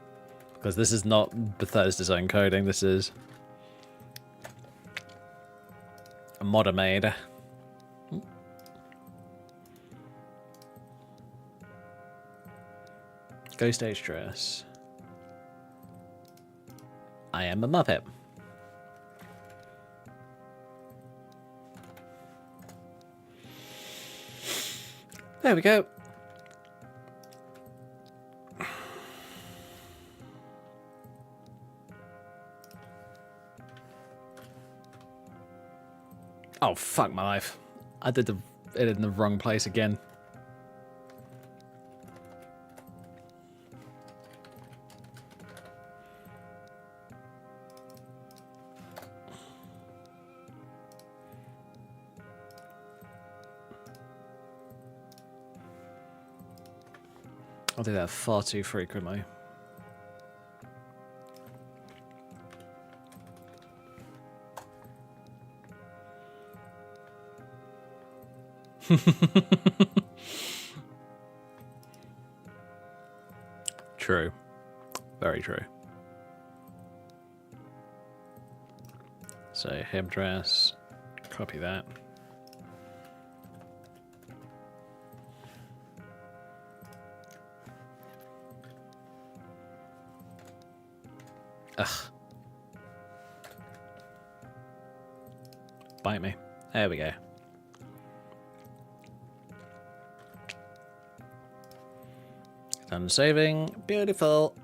because this is not Bethesda's own coding. This is a modder made. Ghost Age dress. I am a Muppet. There we go. Oh, fuck my life. I did it in the wrong place again. I do that far too frequently. True. Very true. So, him dress. Copy that. Ugh. Bite me. There we go. Done saving. Beautiful.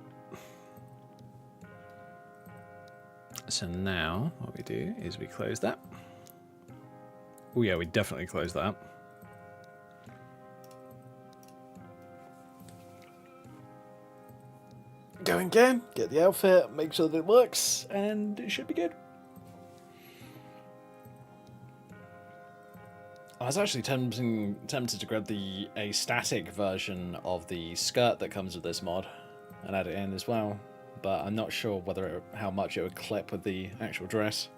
So now what we do is we close that. Oh yeah, we definitely close that. Go again, get the outfit, make sure that it works, and it should be good. I was actually tempted to grab a static version of the skirt that comes with this mod and add it in as well, but I'm not sure how much it would clip with the actual dress.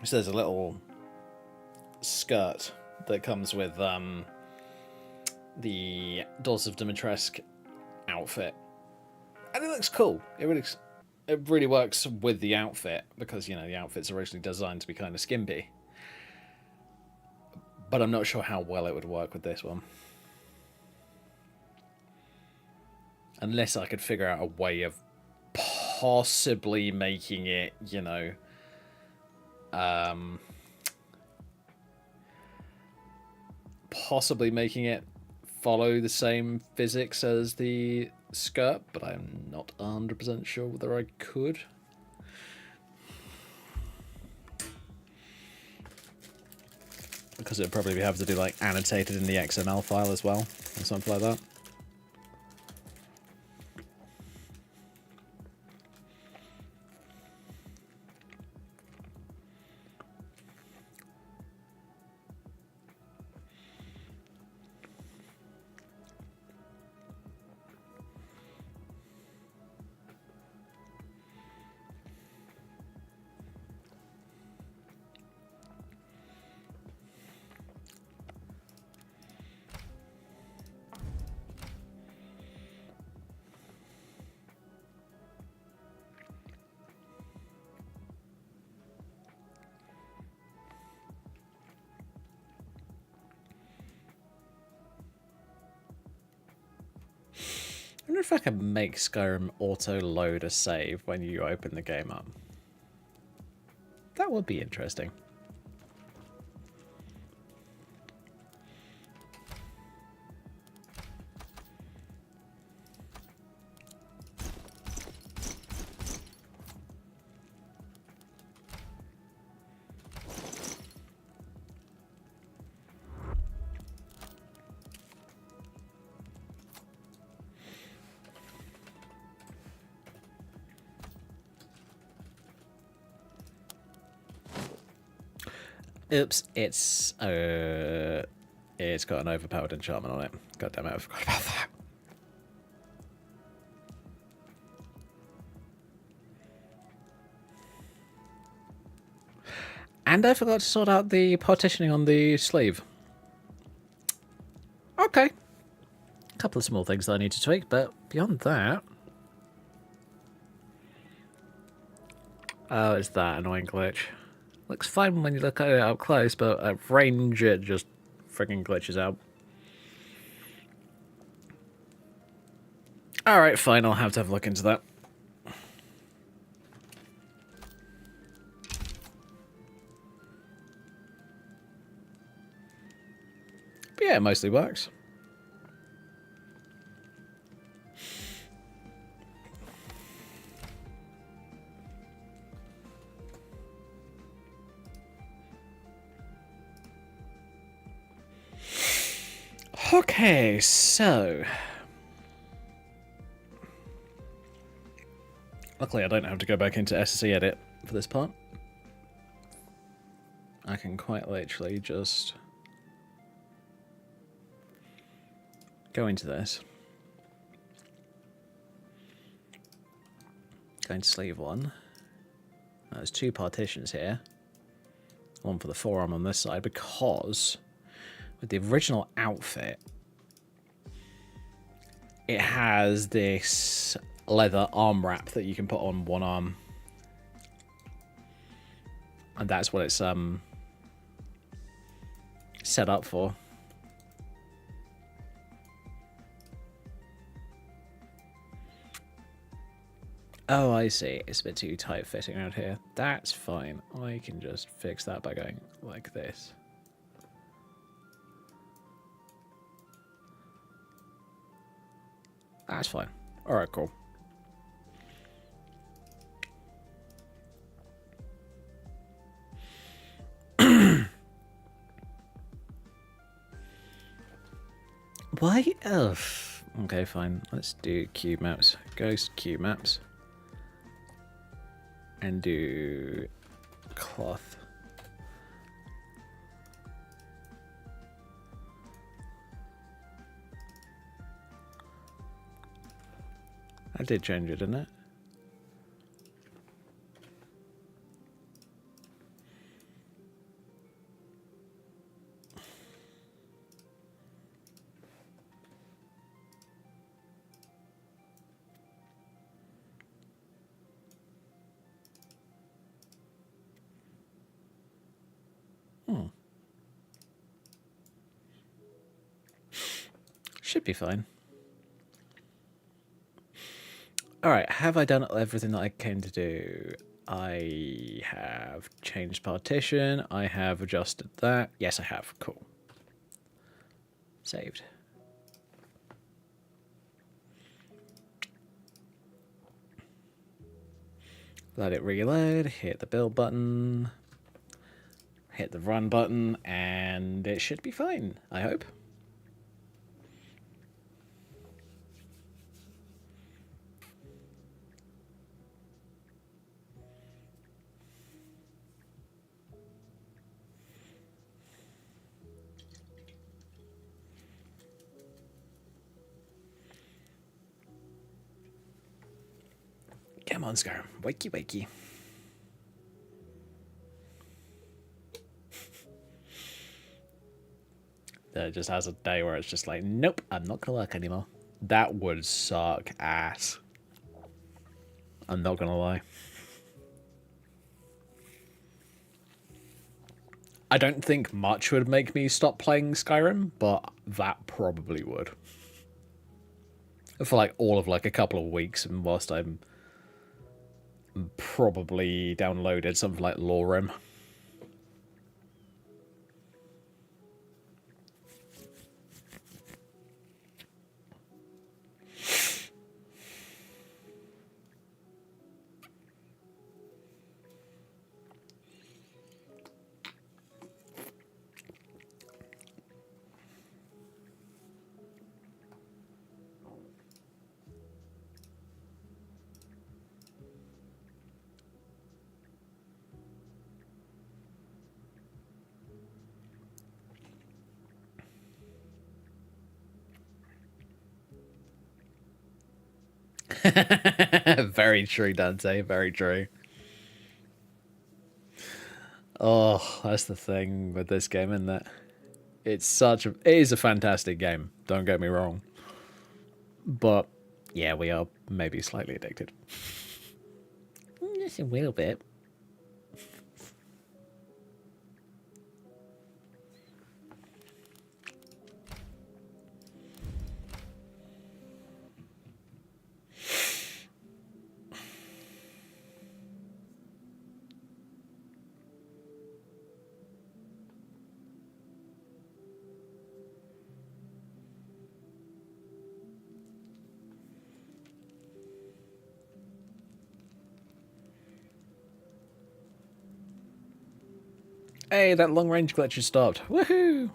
So there's a little skirt that comes with the Daughters of Dimitrescu outfit, and it looks cool. It really works with the outfit because, you know, the outfit's originally designed to be kind of skimpy, but I'm not sure how well it would work with this one, unless I could figure out a way of possibly making it, you know, possibly making it follow the same physics as the skirt, but I'm not 100% sure whether I could. Because it would probably have to do like annotated in the XML file as well, or something like that. I wonder if I can make Skyrim auto-load a save when you open the game up. That would be interesting. Oops, it's got an overpowered enchantment on it. God damn it, I forgot about that. And I forgot to sort out the partitioning on the sleeve. Okay. A couple of small things that I need to tweak, but beyond that... Oh, it's that annoying glitch. Looks fine when you look at it up close, but at range it just freaking glitches out. Alright, fine, I'll have to have a look into that. But yeah, it mostly works. Okay, so... Luckily I don't have to go back into SE edit for this part. I can quite literally just go into this. Go into sleeve 1. There's 2 partitions here. One for the forearm on this side, because with the original outfit, it has this leather arm wrap that you can put on one arm. And that's what it's set up for. Oh, I see. It's a bit too tight fitting around here. That's fine. I can just fix that by going like this. That's fine. Alright, cool. Why? Ugh. Okay, fine. Let's do cube maps. Ghost cube maps. And do cloth. I did change it, didn't it? Should be fine. Alright, have I done everything that I came to do? I have changed partition. I have adjusted that. Yes, I have. Cool. Saved. Let it reload. Hit the build button. Hit the run button. And it should be fine, I hope. Come on, Skyrim. Wakey, wakey. It just has a day where it's just like, nope, I'm not gonna work anymore. That would suck ass. I'm not gonna lie. I don't think much would make me stop playing Skyrim, but that probably would. For like all of like a couple of weeks, and whilst I'm probably downloaded something like Lorem. Very true, Dante. Very true. Oh, that's the thing with this game, isn't it? It is a fantastic game, don't get me wrong. But yeah, we are maybe slightly addicted. Just a little bit. Hey, that long range glitch has stopped. Woohoo!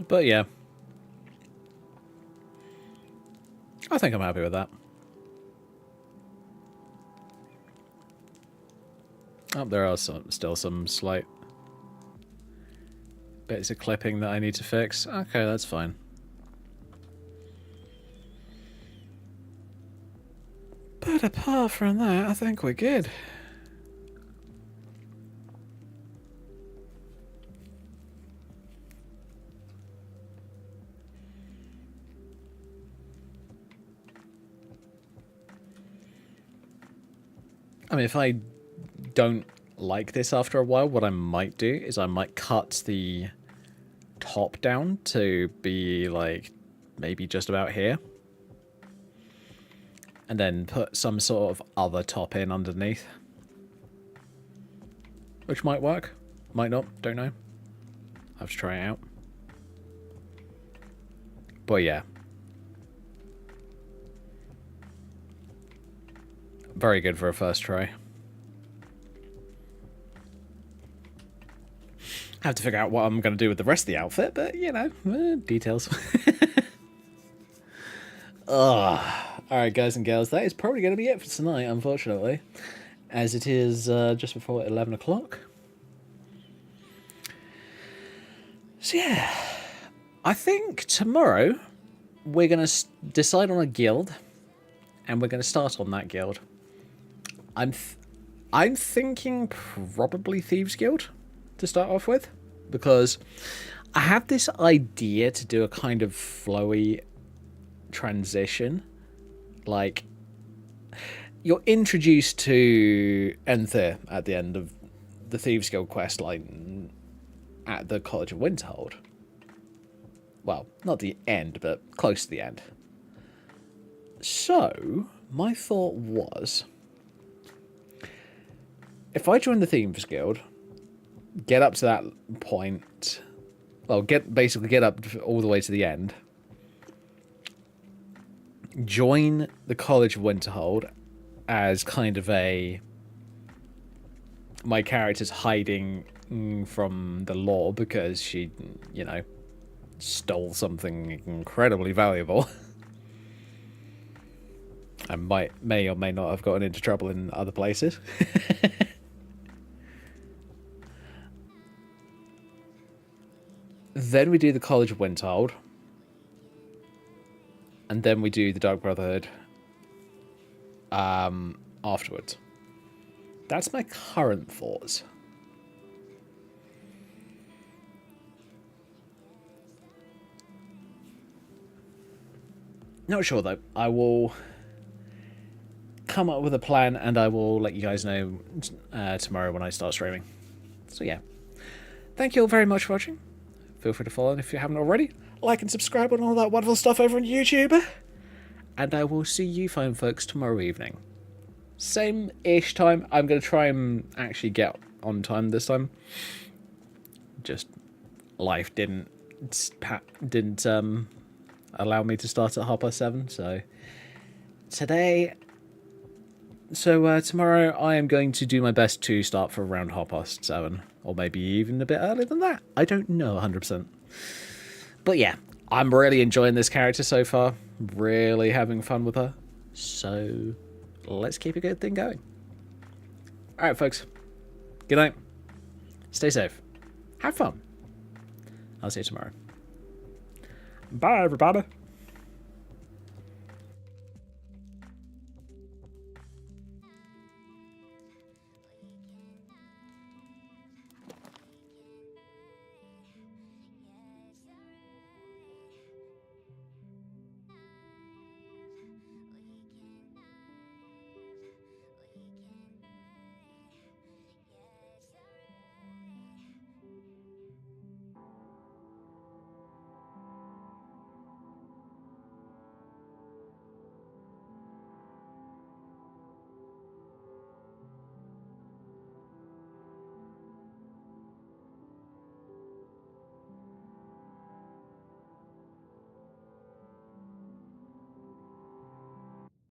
But yeah. I think I'm happy with that. Oh, there are still some slight bits of clipping that I need to fix. Okay, that's fine. But apart from that, I think we're good. I mean, if I don't like this after a while, what I might do is I might cut the top down to be like maybe just about here. And then put some sort of other top in underneath. Which might work. Might not. Don't know. I have to try it out. But yeah. Very good for a first try. I have to figure out what I'm going to do with the rest of the outfit, but, you know, details. Ugh. Alright, guys and girls, that is probably going to be it for tonight, unfortunately. As it is just before 11 o'clock. So yeah, I think tomorrow we're going to decide on a guild. And we're going to start on that guild. I'm thinking probably Thieves Guild to start off with. Because I have this idea to do a kind of flowy transition. Like, you're introduced to Enther at the end of the Thieves Guild quest line at the College of Winterhold. Well, not the end, but close to the end. So, my thought was, if I join the Thieves Guild, get up to that point, well, basically get up all the way to the end, join the College of Winterhold as kind of my character's hiding from the law because she, you know, stole something incredibly valuable. And may or may not have gotten into trouble in other places. Then we do the College of Winterhold. And then we do the Dark Brotherhood afterwards. That's my current thoughts. Not sure though. I will come up with a plan and I will let you guys know tomorrow when I start streaming. So yeah. Thank you all very much for watching. Feel free to follow if you haven't already. Like and subscribe and all that wonderful stuff over on YouTube. And I will see you fine folks tomorrow evening. Same-ish time. I'm going to try and actually get on time this time. Just life didn't allow me to start at 7:30. So tomorrow I am going to do my best to start for around 7:30. Or maybe even a bit earlier than that. I don't know 100%. But yeah, I'm really enjoying this character so far. Really having fun with her. So let's keep a good thing going. Alright, folks. Good night. Stay safe. Have fun. I'll see you tomorrow. Bye, everybody.